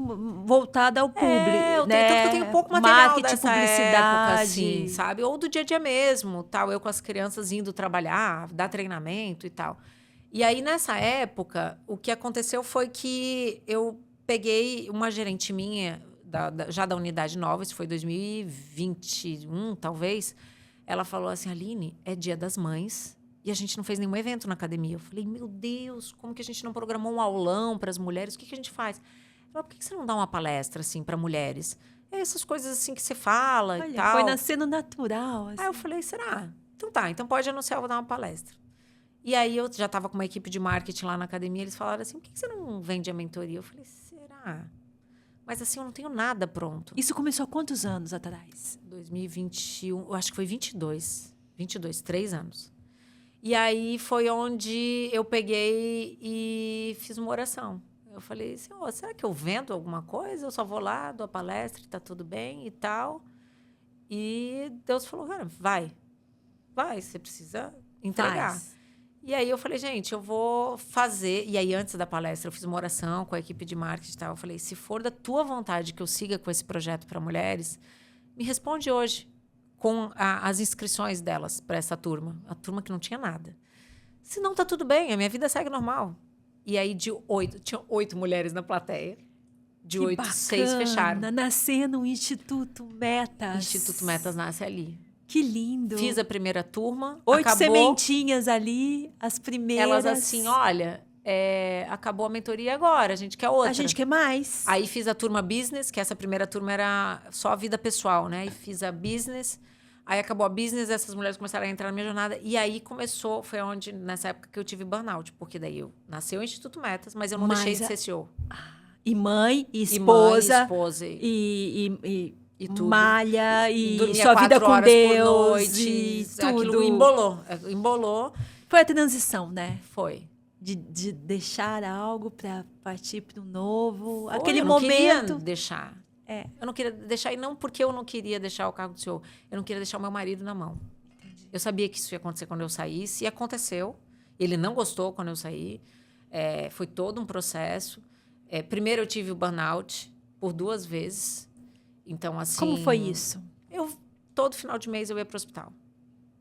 voltada ao público, né? Tanto que eu tenho pouco material marketing, dessa publicidade, época, assim, sabe? Ou do dia a dia mesmo, tal. Eu com as crianças indo trabalhar, dar treinamento e tal. E aí, nessa época, o que aconteceu foi que eu peguei uma gerente minha, já da unidade nova, isso foi 2021, talvez. Ela falou assim, Aline, é Dia das Mães e a gente não fez nenhum evento na academia. Eu falei, meu Deus, como que a gente não programou um aulão para as mulheres? O que a gente faz? Ela falou, por que você não dá uma palestra, assim, para mulheres? Essas coisas, assim, que você fala e tal. Foi nascendo natural. Assim. Aí eu falei, será? Então tá, então pode anunciar, eu vou dar uma palestra. E aí eu já estava com uma equipe de marketing lá na academia, eles falaram assim, por que você não vende a mentoria? Eu falei, será? Mas assim, eu não tenho nada pronto. Isso começou há quantos anos atrás? 2021, eu acho que foi 22, 3 anos. E aí foi onde eu peguei e fiz uma oração. Eu falei, Senhor, será que eu vendo alguma coisa? Eu só vou lá, dou a palestra, tá tudo bem e tal. E Deus falou, cara, vai, você precisa entregar. Faz. E aí eu falei, gente, eu vou fazer... E aí, antes da palestra, eu fiz uma oração com a equipe de marketing e tal. Eu falei, se for da tua vontade que eu siga com esse projeto para mulheres, me responde hoje com as inscrições delas para essa turma. A turma que não tinha nada. Se não, tá tudo bem, a minha vida segue normal. E aí, tinha 8 mulheres na plateia. De 8, 6 fecharam. Nascendo o Instituto Metas. Instituto Metas nasce ali. Que lindo. Fiz a primeira turma. 8 acabou, sementinhas ali, as primeiras. Elas assim, olha, acabou a mentoria agora, a gente quer outra. A gente quer mais. Aí fiz a turma business, que essa primeira turma era só a vida pessoal, né? E fiz a business. Aí acabou a business, essas mulheres começaram a entrar na minha jornada. E aí começou, foi onde, nessa época que eu tive burnout. Porque daí nasceu o Instituto Metas, mas eu não deixei de ser CEO. E mãe, e esposa. E tudo. Malha, e dormia sua vida com Deus. Por noite, e aquilo tudo. Embolou. Foi a transição, né? Foi. De deixar algo para partir para o novo. Foi, aquele eu não momento. Queria deixar. Eu não queria deixar, e não porque eu não queria deixar o cargo do CEO. Eu não queria deixar o meu marido na mão. Entendi. Eu sabia que isso ia acontecer quando eu saísse, e aconteceu. Ele não gostou quando eu saí. Foi todo um processo. Primeiro eu tive o burnout por 2 vezes. Então, assim... Como foi isso? Todo final de mês eu ia para o hospital.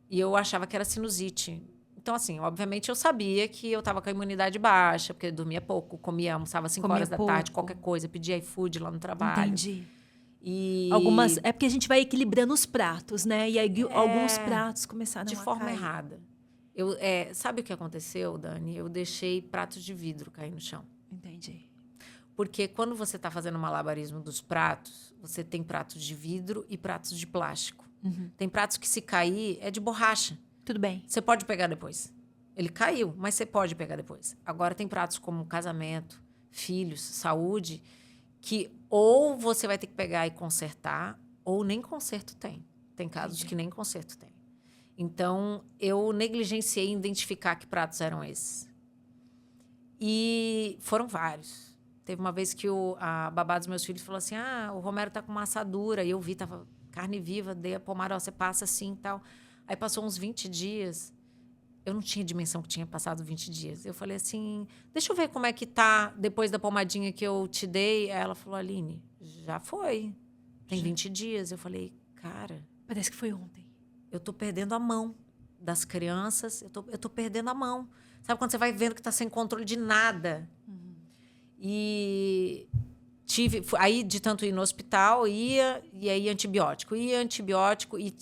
E eu achava que era sinusite. Então, assim, obviamente eu sabia que eu estava com a imunidade baixa, porque eu dormia pouco, almoçava 5 horas da tarde, qualquer coisa, pedia iFood lá no trabalho. Entendi. E... É porque a gente vai equilibrando os pratos, né? E aí alguns pratos começaram de forma errada. Sabe o que aconteceu, Dani? Eu deixei pratos de vidro cair no chão. Entendi. Porque quando você está fazendo malabarismo dos pratos, você tem pratos de vidro e pratos de plástico. Uhum. Tem pratos que, se cair, é de borracha. Tudo bem. Você pode pegar depois. Ele caiu, mas você pode pegar depois. Agora, tem pratos como casamento, filhos, saúde, que ou você vai ter que pegar e consertar, ou nem conserto tem. Tem casos que nem conserto tem. Então, eu negligenciei em identificar que pratos eram esses. E foram vários. Teve uma vez que a babá dos meus filhos falou assim, o Romero tá com uma assadura. E eu vi, tava carne viva, dei a pomada, você passa assim e tal. Aí passou uns 20 dias. Eu não tinha dimensão que tinha passado 20 dias. Eu falei assim, deixa eu ver como é que tá depois da pomadinha que eu te dei. Aí ela falou, Aline, já foi. Tem 20 dias. Eu falei, cara... Parece que foi ontem. Eu tô perdendo a mão das crianças. Eu tô perdendo a mão. Sabe quando você vai vendo que tá sem controle de nada? Uhum. E... aí, de tanto ir no hospital, e aí antibiótico. E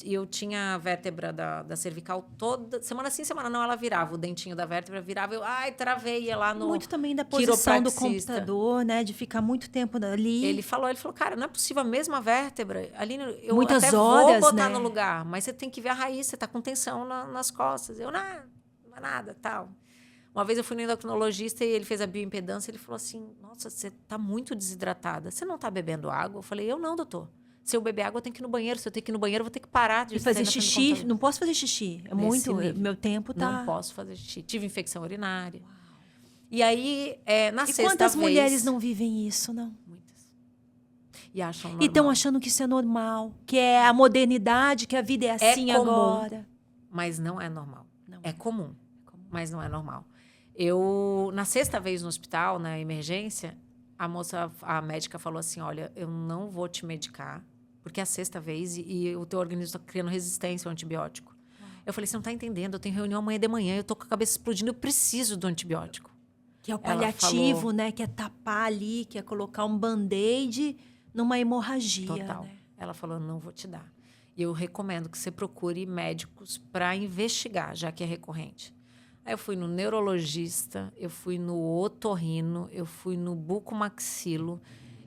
eu tinha a vértebra da cervical toda... Semana sim, semana não, ela virava. O dentinho da vértebra virava. Eu, travei, ia lá no muito também da posição do computador, né? De ficar muito tempo ali. Ele falou, cara, não é possível a mesma vértebra. Aline, eu muitas até horas, vou botar né? no lugar, mas você tem que ver a raiz, você tá com tensão nas costas. Eu, não é nada, tal. Uma vez eu fui no endocrinologista e ele fez a bioimpedância e ele falou assim, nossa, você está muito desidratada. Você não está bebendo água? Eu falei, eu não, doutor. Se eu beber água, eu tenho que ir no banheiro. Se eu tenho que ir no banheiro, eu vou ter que parar de fazer xixi. Não posso fazer xixi. É muito... Meu tempo tá... Não posso fazer xixi. Tive infecção urinária. Uau. E aí, na sexta vez... E quantas mulheres não vivem isso, não? Muitas. E acham normal. E estão achando que isso é normal. Que é a modernidade, que a vida é assim comum, agora. Mas não é normal. Não. É comum, mas não é normal. Na sexta vez no hospital, na emergência, a médica falou assim, olha, eu não vou te medicar, porque é a sexta vez e o teu organismo está criando resistência ao antibiótico. Eu falei, você não está entendendo, eu tenho reunião amanhã de manhã, eu estou com a cabeça explodindo, eu preciso do antibiótico. Que é o Ela paliativo, falou, né? Que é tapar ali, que é colocar um band-aid numa hemorragia, total. né? Ela falou, não vou te dar. E eu recomendo que você procure médicos para investigar, já que é recorrente. Aí eu fui no neurologista, eu fui no otorrino, eu fui no bucomaxilo,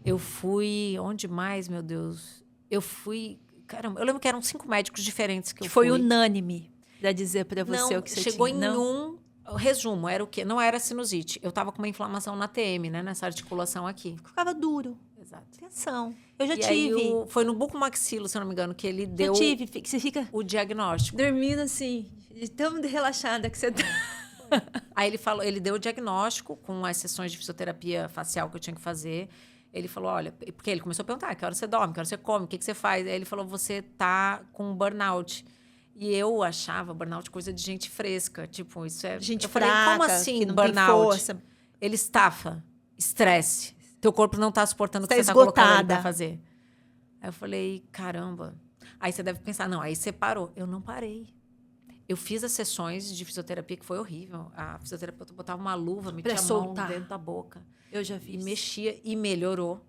eu fui... Onde mais, meu Deus? Eu fui... Caramba, eu lembro que eram 5 médicos diferentes que eu Que foi fui. unânime pra dizer pra você Não, o que você chegou tinha. em Não? um... Resumo, era o quê? Não era sinusite. Eu tava com uma inflamação na TM, né? Nessa articulação aqui. Ficava duro. Exato. Atenção. Eu já E aí tive. foi no bucomaxilo, se eu não me engano, que ele Já deu tive. Você fica o diagnóstico. dormindo assim, de tão relaxada que você tá. Aí ele falou, ele deu o diagnóstico com as sessões de fisioterapia facial que eu tinha que fazer. Ele falou, olha, porque ele começou a perguntar, que hora você dorme, que hora você come, o que você faz? Aí ele falou, você tá com burnout. E eu achava burnout coisa de gente fresca, tipo, isso é... Gente eu falei, fraca, como assim que não tem burnout? força. Ele estafa, estresse. Teu corpo não tá suportando o que Está você tá colocando ele esgotada. pra fazer. Aí eu falei, caramba. Aí você deve pensar, não, aí você parou. Eu não parei. Eu fiz as sessões de fisioterapia, que foi horrível. A fisioterapeuta botava uma luva, metia a mão soltar. dentro da boca. Eu já fiz. E mexia e melhorou.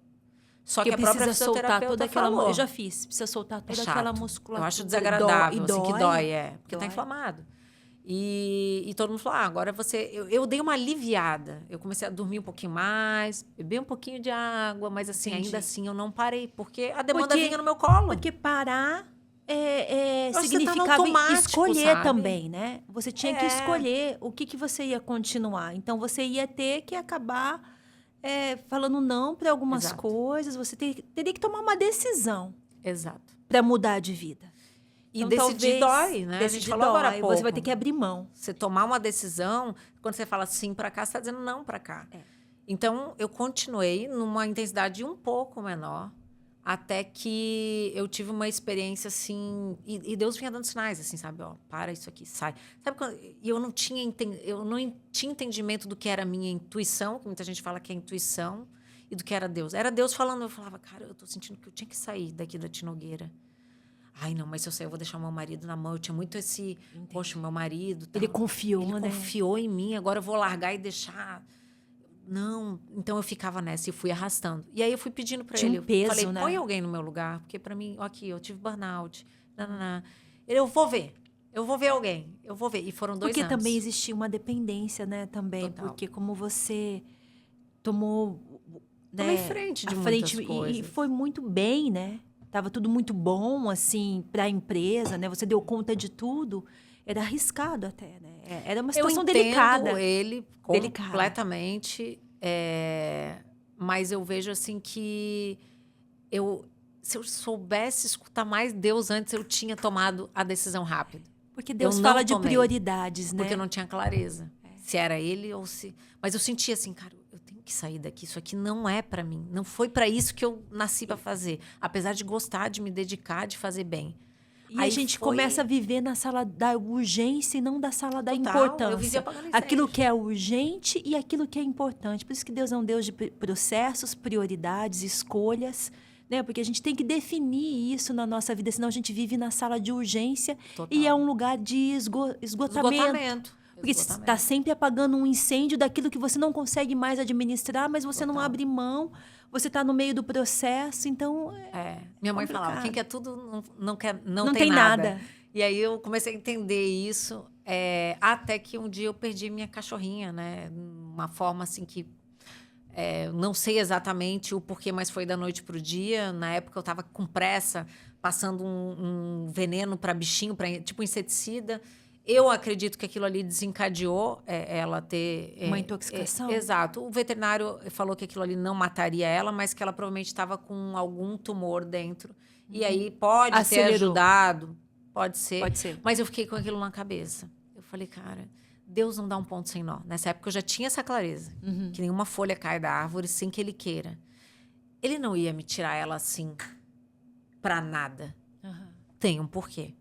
Só Porque que a própria precisa soltar fisioterapeuta toda aquela... falou. Eu já fiz. Precisa soltar toda aquela musculatura. Eu acho desagradável, E assim, que dói, porque Dói. tá inflamado. E todo mundo falou, agora você... Eu dei uma aliviada. Eu comecei a dormir um pouquinho mais, beber um pouquinho de água, mas assim, Entendi. ainda assim eu não parei, porque a demanda Porque- vinha no meu colo. Porque parar Eu acho que você tá no significava automático, escolher sabe? também, né? Você tinha que É. escolher o que você ia continuar. Então, você ia ter que acabar falando não para algumas Exato. coisas. Você teria que tomar uma decisão Exato. para mudar de vida. E Então, decidir talvez dói, né? A decidir gente falou agora há dói, pouco. você vai ter que abrir mão. Você tomar uma decisão, quando você fala sim para cá, você está dizendo não para cá. Então, eu continuei numa intensidade um pouco menor, até que eu tive uma experiência assim... E Deus vinha dando sinais, assim, sabe? Ó, para isso aqui, sai. Sabe quando... E eu não tinha entendimento do que era a minha intuição, que muita gente fala que é intuição, e do que era Deus. Era Deus falando, eu falava, cara, eu tô sentindo que eu tinha que sair daqui da Tinogueira. Ai, não, mas se eu sair, eu vou deixar o meu marido na mão. Eu tinha muito esse... Poxa, o meu marido... Ele tal. confiou, Ele né? confiou em mim, agora eu vou largar e deixar... Não, então eu ficava nessa e fui arrastando. E aí eu fui pedindo para Tinha ele, um peso, falei, né? põe alguém no meu lugar, porque para mim, aqui, eu tive burnout. Eu vou ver alguém, eu vou ver. E foram 2 Porque anos. também existia uma dependência, né? Também, Total. porque como você tomou... Tomei frente de à muitas frente, coisas. E foi muito bem, né? Tava tudo muito bom, assim, para a empresa, né? Você deu conta de tudo. Era arriscado até, né? Era uma situação eu entendo delicada. ele Delicada. completamente, mas eu vejo assim que se eu soubesse escutar mais Deus antes, eu tinha tomado a decisão rápido. Porque Deus eu não fala de tomei, prioridades, né? Porque eu não tinha clareza se era ele ou se... Mas eu sentia assim, cara, eu tenho que sair daqui. Isso aqui não é para mim. Não foi para isso que eu nasci para fazer. Apesar de gostar, de me dedicar, de fazer bem. E Aí a gente foi- começa a viver na sala da urgência e não da sala da Total, eu importância. vivia apagando incêndio. Aquilo que é urgente e aquilo que é importante. Por isso que Deus é um Deus de processos, prioridades, escolhas, né? Porque a gente tem que definir isso na nossa vida, senão a gente vive na sala de urgência Total. e é um lugar de esgotamento. Porque você está sempre apagando um incêndio daquilo que você não consegue mais administrar, mas você não Total. abre mão, você está no meio do processo, então... Minha mãe complicado. falava, quem quer tudo Não tem tem nada. nada. E aí eu comecei a entender isso, até que um dia eu perdi minha cachorrinha, né? Uma forma assim que... não sei exatamente o porquê, mas foi da noite pro dia. Na época eu estava com pressa, passando um veneno para bichinho, tipo inseticida. Eu acredito que aquilo ali desencadeou ela ter... Uma intoxicação? Exato. O veterinário falou que aquilo ali não mataria ela, mas que ela provavelmente estava com algum tumor dentro. E aí pode ter Acelerou. ajudado, pode ser. Pode ser. Mas eu fiquei com aquilo na cabeça. Eu falei, cara, Deus não dá um ponto sem nó. Nessa época eu já tinha essa clareza. Que nenhuma folha cai da árvore sem que ele queira. Ele não ia me tirar ela assim, pra nada. Tem um porquê.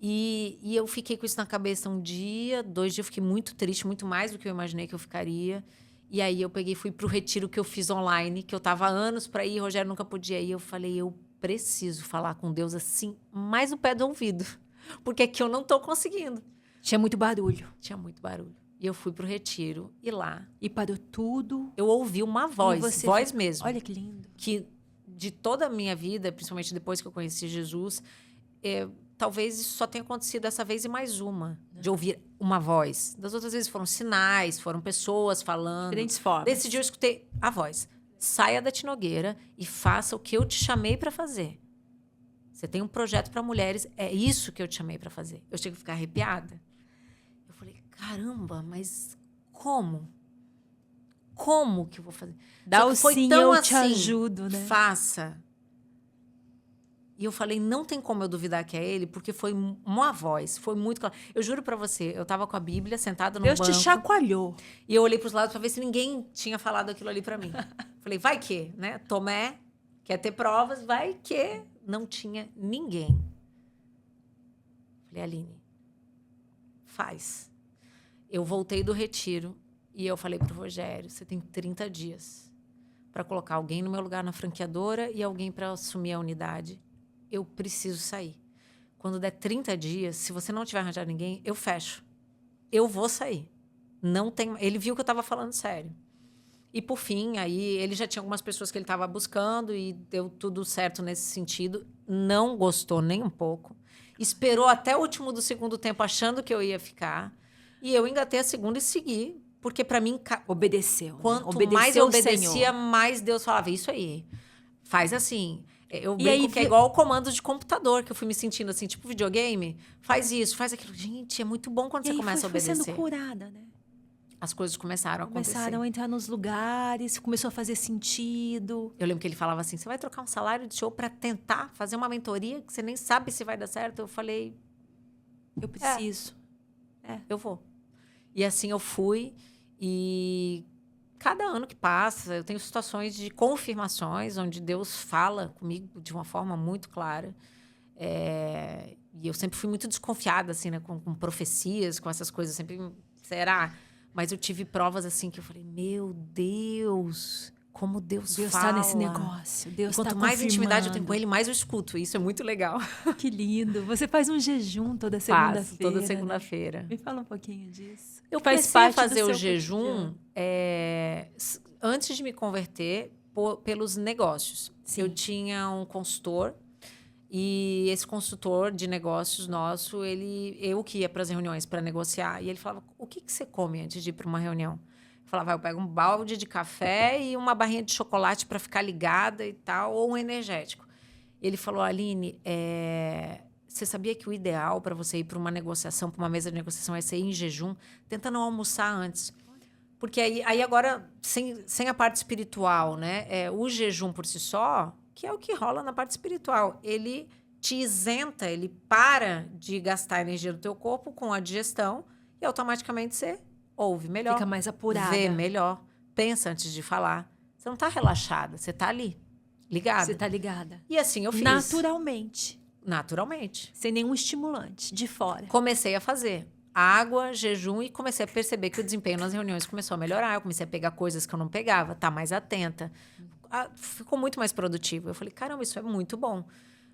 E eu fiquei com isso na cabeça 1 dia, 2 dias, eu fiquei muito triste, muito mais do que eu imaginei que eu ficaria. E aí eu peguei e fui pro retiro que eu fiz online, que eu tava há anos para ir, Rogério nunca podia ir. Eu falei, eu preciso falar com Deus assim, mais no pé do ouvido, porque aqui eu não tô conseguindo. Tinha muito barulho. Tinha muito barulho. E eu fui pro retiro. E lá E parou tudo. eu ouvi uma voz, você voz mesmo. Olha que lindo. Que de toda a minha vida, principalmente depois que eu conheci Jesus, talvez isso só tenha acontecido essa vez e mais uma. De ouvir uma voz. Das outras vezes foram sinais, foram pessoas falando. Diferentes formas. Desse dia eu escutei a voz. Saia da Tinogueira e faça o que eu te chamei para fazer. Você tem um projeto para mulheres, é isso que eu te chamei para fazer. Eu cheguei a ficar arrepiada. Eu falei, caramba, mas como? Como que eu vou fazer? Dá o foi sim, tão eu te ajudo, né? Faça. E eu falei, não tem como eu duvidar que é ele, porque foi uma voz, foi muito claro. Eu juro pra você, eu tava com a Bíblia sentada no Deus banco. te chacoalhou. E eu olhei pros lados pra ver se ninguém tinha falado aquilo ali pra mim. Falei, vai que, né? Tomé quer ter provas, vai que. Não tinha ninguém. Falei, Aline, faz. Eu voltei do retiro e eu falei pro Rogério, você tem 30 dias para colocar alguém no meu lugar na franqueadora e alguém para assumir a unidade. Eu preciso sair. Quando der 30 dias, se você não tiver arranjado ninguém, eu fecho. Eu vou sair. Não tem. Ele viu que eu estava falando sério. E, por fim, aí ele já tinha algumas pessoas que ele estava buscando e deu tudo certo nesse sentido. Não gostou nem um pouco. Esperou até o último do segundo tempo, achando que eu ia ficar. E eu engatei a segunda e segui. Porque, para mim, obedeceu. Quanto Obedeceu mais eu obedecia, Senhor. mais Deus falava, isso aí. Faz assim. Eu E brinco aí, que é igual o comando de computador, que eu fui me sentindo assim, tipo videogame. Faz isso, faz aquilo. Gente, é muito bom quando E você aí começa a foi obedecer. sendo curada, né? As coisas começaram a acontecer. Começaram a entrar nos lugares, começou a fazer sentido. Eu lembro que ele falava assim, você vai trocar um salário de show para tentar fazer uma mentoria que você nem sabe se vai dar certo? Eu falei... Eu preciso. Eu vou. E assim eu fui e... Cada ano que passa, eu tenho situações de confirmações onde Deus fala comigo de uma forma muito clara. E eu sempre fui muito desconfiada, assim, né? Com profecias, com essas coisas. Sempre, será? Mas eu tive provas, assim, que eu falei, meu Deus, como Deus fala. Deus está nesse negócio. Deus Quanto tá mais intimidade eu tenho confirmando. com ele, mais eu escuto. Isso é muito legal. Que lindo. Você faz um jejum toda segunda-feira. Faço, toda segunda-feira. Né? Me fala um pouquinho disso. Eu Faz comecei a parte fazer do o seu jejum antes de me converter pelos negócios. Sim. Eu tinha um consultor e esse consultor de negócios nosso, eu que ia para as reuniões para negociar, e ele falava, o que você come antes de ir para uma reunião? Eu falava, eu pego um balde de café e uma barrinha de chocolate para ficar ligada e tal, ou um energético. Ele falou, Aline, você sabia que o ideal para você ir para uma negociação, para uma mesa de negociação, é você ir em jejum? Tenta não almoçar antes. Porque aí agora, sem a parte espiritual, né? O jejum por si só, que é o que rola na parte espiritual, ele te isenta, ele para de gastar energia do teu corpo com a digestão e automaticamente você ouve melhor. Fica mais apurada. Vê melhor, pensa antes de falar. Você não está relaxada, você está ali, ligada. Você está ligada. E assim eu fiz. Naturalmente. Sem nenhum estimulante, de fora. Comecei a fazer água, jejum e comecei a perceber que o desempenho nas reuniões começou a melhorar. Eu comecei a pegar coisas que eu não pegava, estar mais atenta. Ficou muito mais produtivo. Eu falei, caramba, isso é muito bom.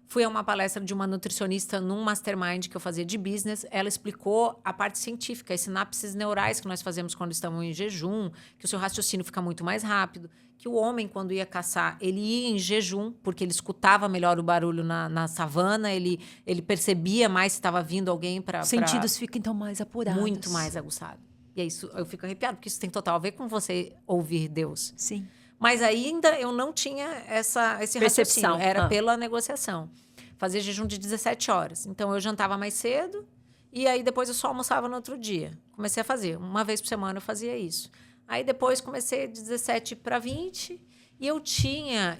Fui a uma palestra de uma nutricionista num mastermind que eu fazia de business. Ela explicou a parte científica, as sinapses neurais que nós fazemos quando estamos em jejum, que o seu raciocínio fica muito mais rápido, que o homem, quando ia caçar, ele ia em jejum, porque ele escutava melhor o barulho na savana, ele percebia mais se estava vindo alguém para... Os sentidos ficam, então, mais apurados. Muito mais aguçados. E é isso, eu fico arrepiada, porque isso tem total a ver com você ouvir Deus. Sim. Mas ainda eu não tinha esse percepção. Raciocínio. Era pela negociação. Fazia jejum de 17 horas. Então, eu jantava mais cedo e aí depois eu só almoçava no outro dia. Comecei a fazer. Uma vez por semana eu fazia isso. Aí depois comecei de 17 para 20 e eu tinha...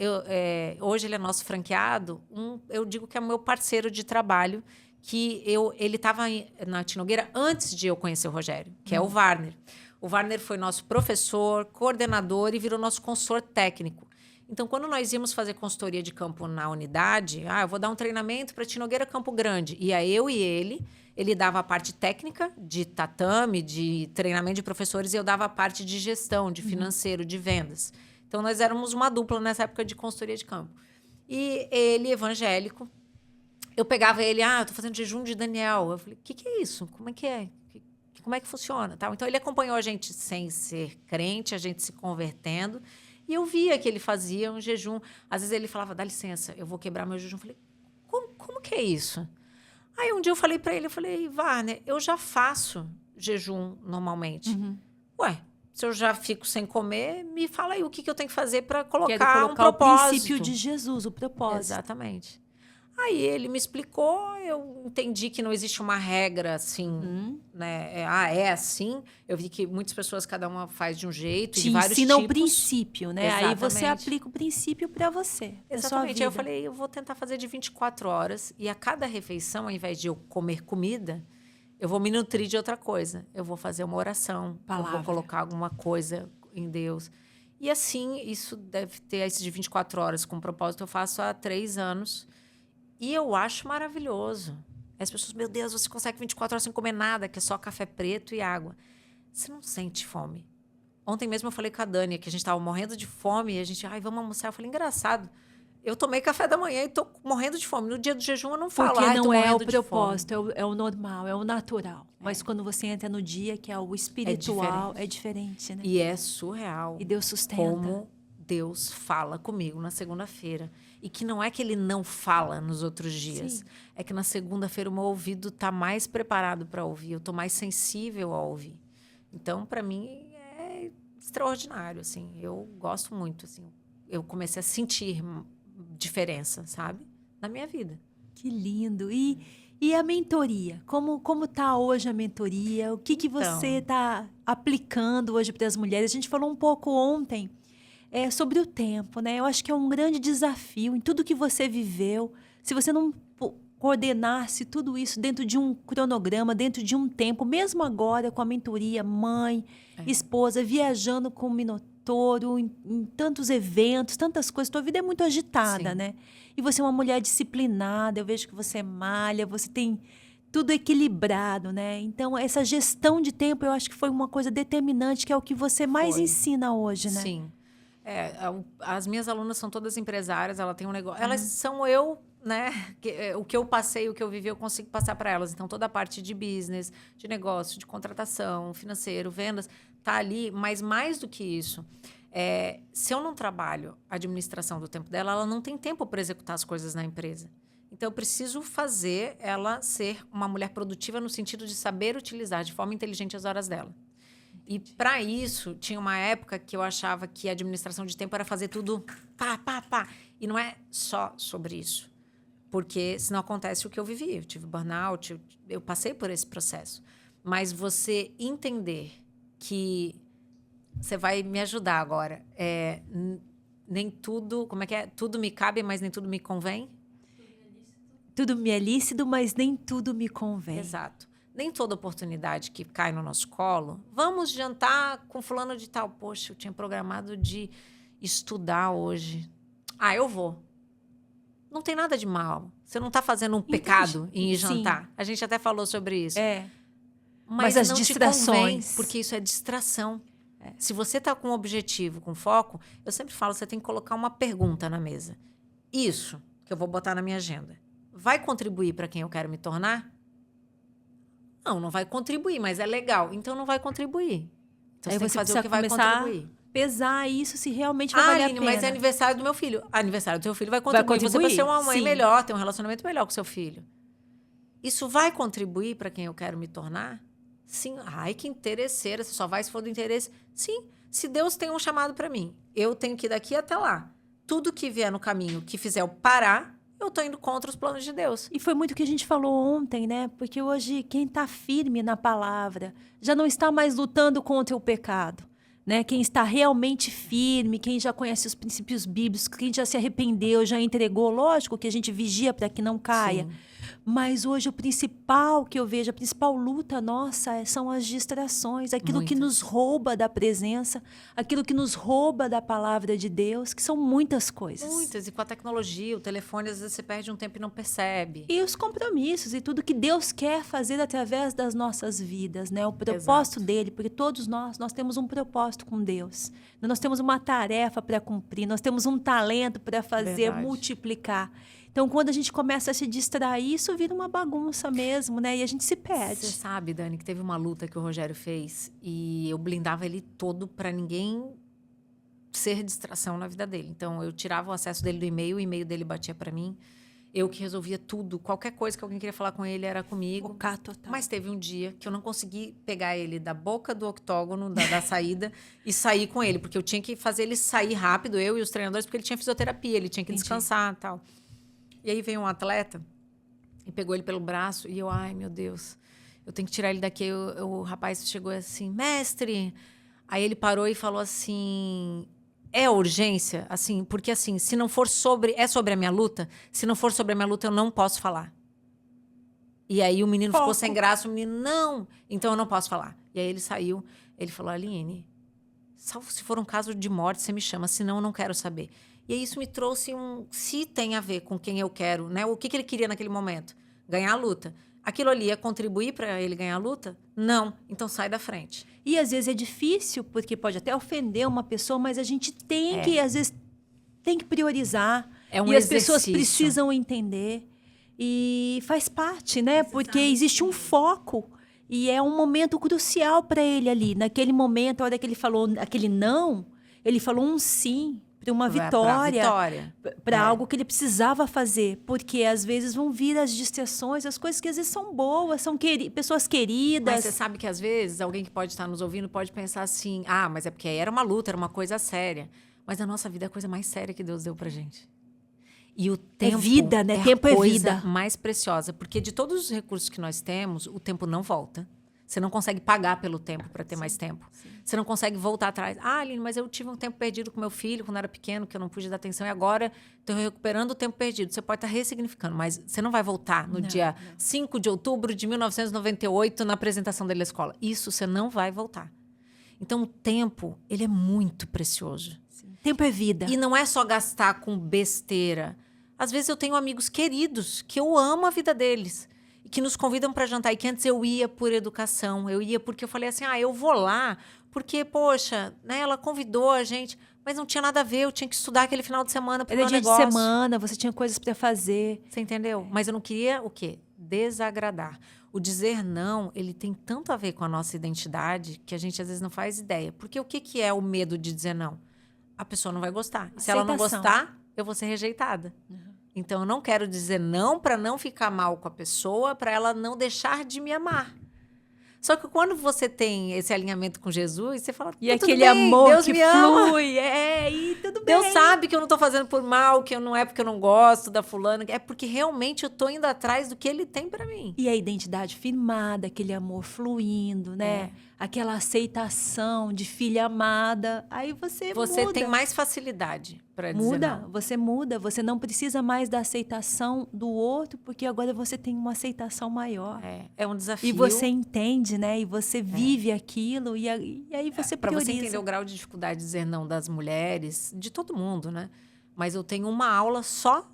hoje ele é nosso franqueado. Eu digo que é o meu parceiro de trabalho, que ele estava na Tinogueira antes de eu conhecer o Rogério, que é o Warner. O Warner foi nosso professor, coordenador e virou nosso consultor técnico. Então, quando nós íamos fazer consultoria de campo na unidade, eu vou dar um treinamento para Tinogueira Campo Grande. Ia eu e ele dava a parte técnica de tatame, de treinamento de professores, e eu dava a parte de gestão, de financeiro, de vendas. Então, nós éramos uma dupla nessa época de consultoria de campo. E ele, evangélico, eu pegava ele, eu tô fazendo jejum de Daniel. Eu falei, o que é isso? Como é que é? como é que funciona? Tal. Então, ele acompanhou a gente sem ser crente, a gente se convertendo. E eu via que ele fazia um jejum. Às vezes ele falava, dá licença, eu vou quebrar meu jejum. Eu falei, como que é isso? Aí um dia eu falei para ele, Wagner, eu já faço jejum normalmente. Ué, se eu já fico sem comer, me fala aí o que eu tenho que fazer para colocar um propósito. O princípio de Jesus, o propósito. Exatamente. Aí ele me explicou, eu entendi que não existe uma regra assim, né? É assim. Eu vi que muitas pessoas, cada uma faz de um jeito, de vários ensina tipos. o princípio, né? Exatamente. Aí você aplica o princípio para você. Exatamente. Aí eu falei, eu vou tentar fazer de 24 horas e a cada refeição, ao invés de eu comer comida, eu vou me nutrir de outra coisa. Eu vou fazer uma oração, eu vou colocar alguma coisa em Deus. E assim, isso deve ter esse de 24 horas com propósito, eu faço há 3 anos. E eu acho maravilhoso. As pessoas, meu Deus, você consegue 24 horas sem comer nada, que é só café preto e água. Você não sente fome. Ontem mesmo eu falei com a Dani, que a gente estava morrendo de fome, e a gente, vamos almoçar. Eu falei, engraçado, eu tomei café da manhã e estou morrendo de fome. No dia do jejum eu não falo, porque não é o propósito, é o normal, é o natural. Mas quando você entra no dia, que é o espiritual, é diferente, né? E é surreal. E Deus sustenta. Como Deus fala comigo na segunda-feira. E que não é que ele não fala nos outros dias. Sim. É que na segunda-feira o meu ouvido está mais preparado para ouvir. Eu estou mais sensível a ouvir. Então, para mim, é extraordinário. Assim. Eu gosto muito. Assim. Eu comecei a sentir diferença, sabe? Na minha vida. Que lindo. E a mentoria? Como está hoje a mentoria? O que você está aplicando hoje para as mulheres? A gente falou um pouco ontem sobre o tempo, né? Eu acho que é um grande desafio em tudo que você viveu. Se você não coordenasse tudo isso dentro de um cronograma, dentro de um tempo, mesmo agora com a mentoria, mãe, esposa, viajando com o Minotouro, em tantos eventos, tantas coisas. Tua vida é muito agitada, né? E você é uma mulher disciplinada, eu vejo que você malha, você tem tudo equilibrado, né? Então, essa gestão de tempo, eu acho que foi uma coisa determinante, que é o que você mais ensina hoje, né? Sim. As minhas alunas são todas empresárias, ela tem um negócio. Elas são eu, né? O que eu passei, o que eu vivi, eu consigo passar para elas. Então, toda a parte de business, de negócio, de contratação, financeiro, vendas, tá ali. Mas mais do que isso, se eu não trabalho a administração do tempo dela, ela não tem tempo para executar as coisas na empresa. Então, eu preciso fazer ela ser uma mulher produtiva no sentido de saber utilizar de forma inteligente as horas dela. E, para isso, tinha uma época que eu achava que a administração de tempo era fazer tudo pá. E não é só sobre isso. Porque senão acontece o que eu vivi. Eu tive burnout, eu passei por esse processo. Mas você entender que... Você vai me ajudar agora. Nem tudo... Como é que é? Tudo me cabe, mas nem tudo me convém? Tudo me é lícito, mas nem tudo me convém. Exato. Nem toda oportunidade que cai no nosso colo, vamos jantar com fulano de tal. Poxa, eu tinha programado de estudar hoje. Eu vou. Não tem nada de mal. Você não está fazendo um pecado em ir jantar. Sim. A gente até falou sobre isso. Mas as não distrações... te convém, porque isso é distração. Se você está com um objetivo, com foco, eu sempre falo, você tem que colocar uma pergunta na mesa. Isso que eu vou botar na minha agenda, vai contribuir para quem eu quero me tornar? Não vai contribuir, mas é legal. Então, não vai contribuir. Então, você tem que fazer o que vai contribuir. Pesar isso se realmente vai valer a pena. Mas é aniversário do meu filho. Aniversário do seu filho vai contribuir. Você vai ser uma mãe melhor, ter um relacionamento melhor com seu filho. Isso vai contribuir para quem eu quero me tornar? Sim. Que interesseira. Você só vai se for do interesse? Sim. Se Deus tem um chamado para mim, eu tenho que ir daqui até lá. Tudo que vier no caminho que fizer eu parar, eu estou indo contra os planos de Deus. E foi muito o que a gente falou ontem, né? Porque hoje quem está firme na palavra já não está mais lutando contra o pecado, né? Quem está realmente firme, quem já conhece os princípios bíblicos, quem já se arrependeu, já entregou, lógico que a gente vigia para que não caia. Sim. Mas hoje o principal que eu vejo, a principal luta nossa são as distrações, aquilo que nos rouba da presença, aquilo que nos rouba da palavra de Deus, que são muitas coisas. Muitas, e com a tecnologia, o telefone, às vezes você perde um tempo e não percebe. E os compromissos e tudo que Deus quer fazer através das nossas vidas, né? O propósito dele, porque todos nós temos um propósito com Deus. Nós temos uma tarefa para cumprir, nós temos um talento para fazer, multiplicar. Então, Então, quando a gente começa a se distrair, isso vira uma bagunça mesmo, né? E a gente se perde. Você sabe, Dani, que teve uma luta que o Rogério fez e eu blindava ele todo para ninguém ser distração na vida dele. Então, eu tirava o acesso dele do e-mail, o e-mail dele batia para mim. Eu que resolvia tudo. Qualquer coisa que alguém queria falar com ele era comigo. Focar total. Mas teve um dia que eu não consegui pegar ele da boca do octógono, da saída, e sair com ele. Porque eu tinha que fazer ele sair rápido, eu e os treinadores, porque ele tinha fisioterapia, ele tinha que descansar e tal. E aí veio um atleta e pegou ele pelo braço. E eu, ai, meu Deus, eu tenho que tirar ele daqui. O rapaz chegou assim, mestre. Aí ele parou e falou assim... É urgência, assim, porque assim, se não for sobre a minha luta, se não for sobre a minha luta, eu não posso falar. E aí o menino ficou sem graça, o menino, não, então eu não posso falar. E aí ele saiu, ele falou, Aline, salvo se for um caso de morte, você me chama, senão eu não quero saber. E aí isso me trouxe se tem a ver com quem eu quero, né? O que ele queria naquele momento? Ganhar a luta. Aquilo ali ia contribuir para ele ganhar a luta? Não. Então sai da frente. E às vezes é difícil, porque pode até ofender uma pessoa, mas a gente tem que, às vezes, tem que priorizar. É um e as exercício. Pessoas precisam entender. E faz parte, né? Porque existe um foco. E é um momento crucial para ele ali. Naquele momento, a hora que ele falou aquele não, ele falou um sim. Para uma vitória, para algo que ele precisava fazer, porque às vezes vão vir as distrações, as coisas que às vezes são boas, são pessoas queridas. Mas você sabe que às vezes alguém que pode estar nos ouvindo pode pensar assim, mas é porque era uma luta, era uma coisa séria. Mas a nossa vida é a coisa mais séria que Deus deu pra gente. E o tempo é vida, né? É tempo a é coisa vida mais preciosa, porque de todos os recursos que nós temos, o tempo não volta. Você não consegue pagar pelo tempo para ter mais tempo. Sim. Você não consegue voltar atrás. Aline, mas eu tive um tempo perdido com meu filho quando era pequeno, que eu não pude dar atenção, e agora estou recuperando o tempo perdido. Você pode estar ressignificando, mas você não vai voltar no dia 5 de outubro de 1998 na apresentação dele na escola. Isso você não vai voltar. Então, o tempo, ele é muito precioso. Sim. Tempo é vida. E não é só gastar com besteira. Às vezes eu tenho amigos queridos que eu amo a vida deles, que nos convidam para jantar, e que antes eu ia por educação, eu ia porque eu falei assim, eu vou lá, porque, poxa, né, ela convidou a gente, mas não tinha nada a ver, eu tinha que estudar aquele final de semana para o meu negócio. Era dia de semana, você tinha coisas para fazer. Você entendeu? Mas eu não queria o quê? Desagradar. O dizer não, ele tem tanto a ver com a nossa identidade que a gente às vezes não faz ideia. Porque o que é o medo de dizer não? A pessoa não vai gostar. E se ela não gostar, eu vou ser rejeitada. Uhum. Então, eu não quero dizer não para não ficar mal com a pessoa, para ela não deixar de me amar. Só que quando você tem esse alinhamento com Jesus, você fala, e tudo aquele bem, amor Deus que me ama. flui, e tudo bem. Deus sabe que eu não estou fazendo por mal, que não é porque eu não gosto da fulana, é porque realmente eu estou indo atrás do que ele tem para mim. E a identidade firmada, aquele amor fluindo, né? Aquela aceitação de filha amada, aí você muda. Tem mais facilidade para dizer não. Você muda, você não precisa mais da aceitação do outro, porque agora você tem uma aceitação maior. É um desafio. E você entende, né? E você vive aquilo, e aí você prioriza. Para você entender o grau de dificuldade de dizer não das mulheres, de todo mundo, né? Mas eu tenho uma aula só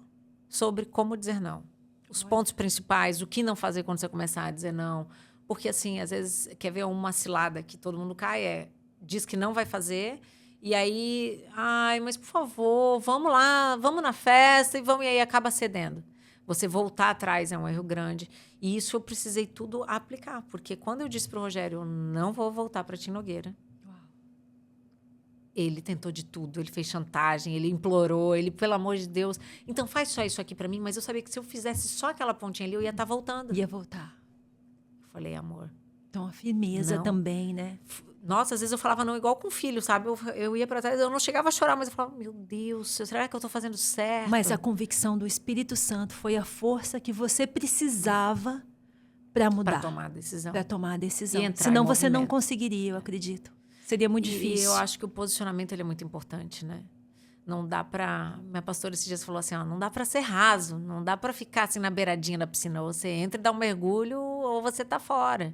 sobre como dizer não. Os pontos principais, o que não fazer quando você começar a dizer não. Porque, assim, às vezes, quer ver uma cilada que todo mundo cai, diz que não vai fazer, e aí, mas por favor, vamos lá, vamos na festa, e aí acaba cedendo. Você voltar atrás é um erro grande. E isso eu precisei tudo aplicar, porque quando eu disse para o Rogério, eu não vou voltar para Tim Nogueira, ele tentou de tudo, ele fez chantagem, ele implorou, ele, pelo amor de Deus, então faz só isso aqui para mim, mas eu sabia que se eu fizesse só aquela pontinha ali, eu ia estar voltando. Ia voltar. Falei, amor. Então, a firmeza também, né? Nossa, às vezes eu falava não igual com o filho, sabe? Eu ia para trás, eu não chegava a chorar, mas eu falava, meu Deus, será que eu estou fazendo certo? Mas a convicção do Espírito Santo foi a força que você precisava para mudar. Para tomar a decisão. Para tomar a decisão. Senão você não conseguiria, eu acredito. Seria muito difícil. E eu acho que o posicionamento ele é muito importante, né? Não dá para... Minha pastora esses dias falou assim, não dá para ser raso, não dá para ficar assim na beiradinha da piscina. Ou você entra e dá um mergulho, ou você tá fora.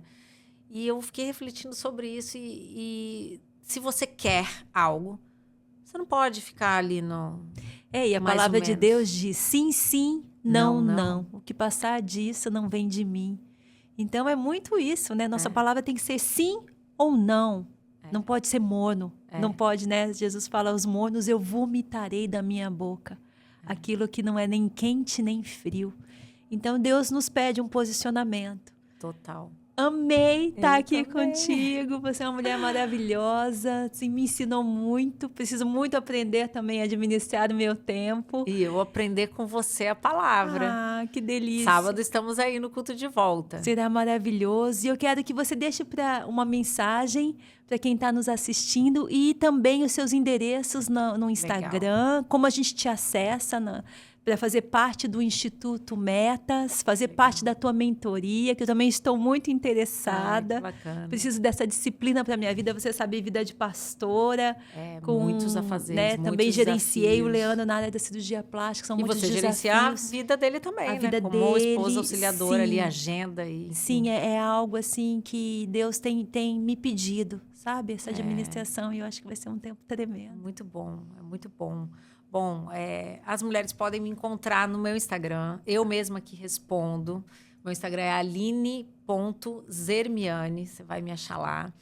E eu fiquei refletindo sobre isso. E se você quer algo, você não pode ficar ali no... E a palavra de Deus diz, sim, sim, não, não. O que passar disso não vem de mim. Então, é muito isso, né? Nossa palavra tem que ser sim ou não. Não pode ser morno. Não pode, né? Jesus fala, os mornos eu vomitarei da minha boca. aquilo que não é nem quente nem frio. Então, Deus nos pede um posicionamento. Total. Amei estar aqui também. Contigo. Você é uma mulher maravilhosa. Assim, me ensinou muito. Preciso muito aprender também a administrar o meu tempo. E eu aprender com você a palavra. Ah, que delícia. Sábado estamos aí no culto de volta. Será maravilhoso. E eu quero que você deixe uma mensagem para quem está nos assistindo e também os seus endereços no Instagram, legal. Como a gente te acessa para fazer parte do Instituto Metas, fazer legal. Parte da tua mentoria, que eu também estou muito interessada. Ai, que bacana. Preciso dessa disciplina para a minha vida. Você sabe, vida de pastora. Com, muitos afazeres, né, muitos também gerenciei desafios. O Leandro na área da cirurgia plástica. São muitos desafios. E você gerenciar a vida dele também, a vida como dele, esposa auxiliadora sim. ali, agenda. E, sim, é algo assim que Deus tem me pedido, sabe? Essa administração. E eu acho que vai ser um tempo tremendo. Muito bom, é muito bom. Bom, as mulheres podem me encontrar no meu Instagram. Eu mesma que respondo. Meu Instagram é aline.zermiani. Você vai me achar lá.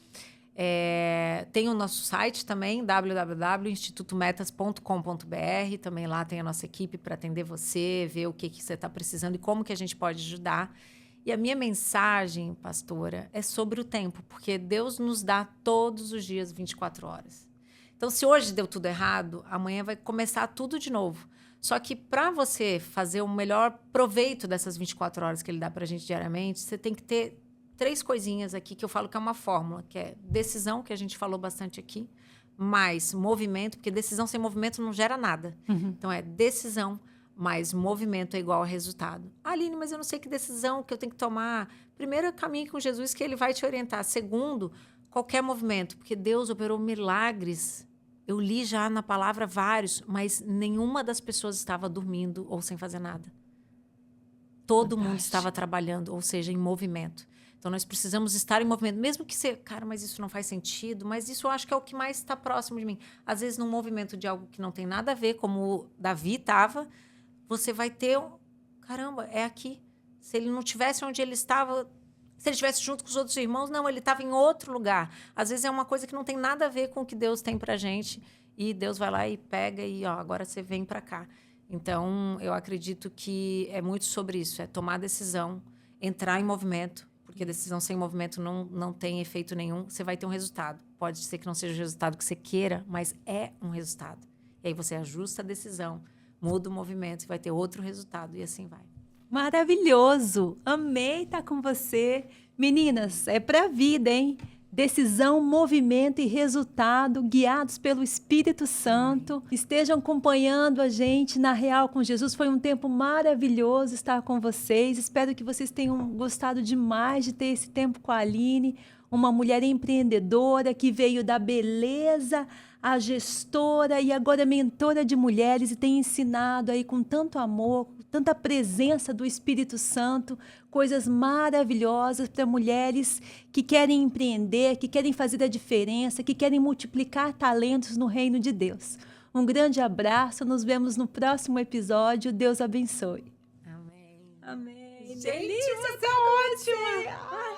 Tem o nosso site também, www.institutometas.com.br. Também lá tem a nossa equipe para atender você, ver o que você está precisando e como que a gente pode ajudar. E a minha mensagem, pastora, é sobre o tempo, porque Deus nos dá todos os dias 24 horas. Então, se hoje deu tudo errado, amanhã vai começar tudo de novo. Só que para você fazer o melhor proveito dessas 24 horas que Ele dá para a gente diariamente, você tem que ter 3 coisinhas aqui que eu falo que é uma fórmula, que é decisão, que a gente falou bastante aqui, mais movimento, porque decisão sem movimento não gera nada. Uhum. Então, é decisão mais movimento é igual a resultado. Aline, mas eu não sei que decisão que eu tenho que tomar. Primeiro, caminhe com Jesus, que Ele vai te orientar. Segundo, qualquer movimento, porque Deus operou milagres. Eu li já na palavra vários, mas nenhuma das pessoas estava dormindo ou sem fazer nada. Todo mundo estava trabalhando, ou seja, em movimento. Então, nós precisamos estar em movimento. Mesmo que você... Cara, mas isso não faz sentido. Mas isso eu acho que é o que mais está próximo de mim. Às vezes, num movimento de algo que não tem nada a ver, como o Davi estava, você vai ter... Caramba, é aqui. Se ele não tivesse onde ele estava... Se ele estivesse junto com os outros irmãos, não, ele estava em outro lugar. Às vezes é uma coisa que não tem nada a ver com o que Deus tem pra gente. E Deus vai lá e pega e, agora você vem para cá. Então, eu acredito que é muito sobre isso. É tomar decisão, entrar em movimento. Porque decisão sem movimento não tem efeito nenhum. Você vai ter um resultado. Pode ser que não seja o resultado que você queira, mas é um resultado. E aí você ajusta a decisão, muda o movimento e vai ter outro resultado. E assim vai. Maravilhoso! Amei estar com você. Meninas, é para a vida, hein? Decisão, movimento e resultado, guiados pelo Espírito Santo. Estejam acompanhando a gente na Real com Jesus. Foi um tempo maravilhoso estar com vocês. Espero que vocês tenham gostado demais de ter esse tempo com a Aline, uma mulher empreendedora que veio da beleza, a gestora e agora mentora de mulheres e tem ensinado aí com tanto amor, tanta presença do Espírito Santo, coisas maravilhosas para mulheres que querem empreender, que querem fazer a diferença, que querem multiplicar talentos no reino de Deus. Um grande abraço, nos vemos no próximo episódio. Deus abençoe. Amém. Amém. Gente, Delícia, você é ótima!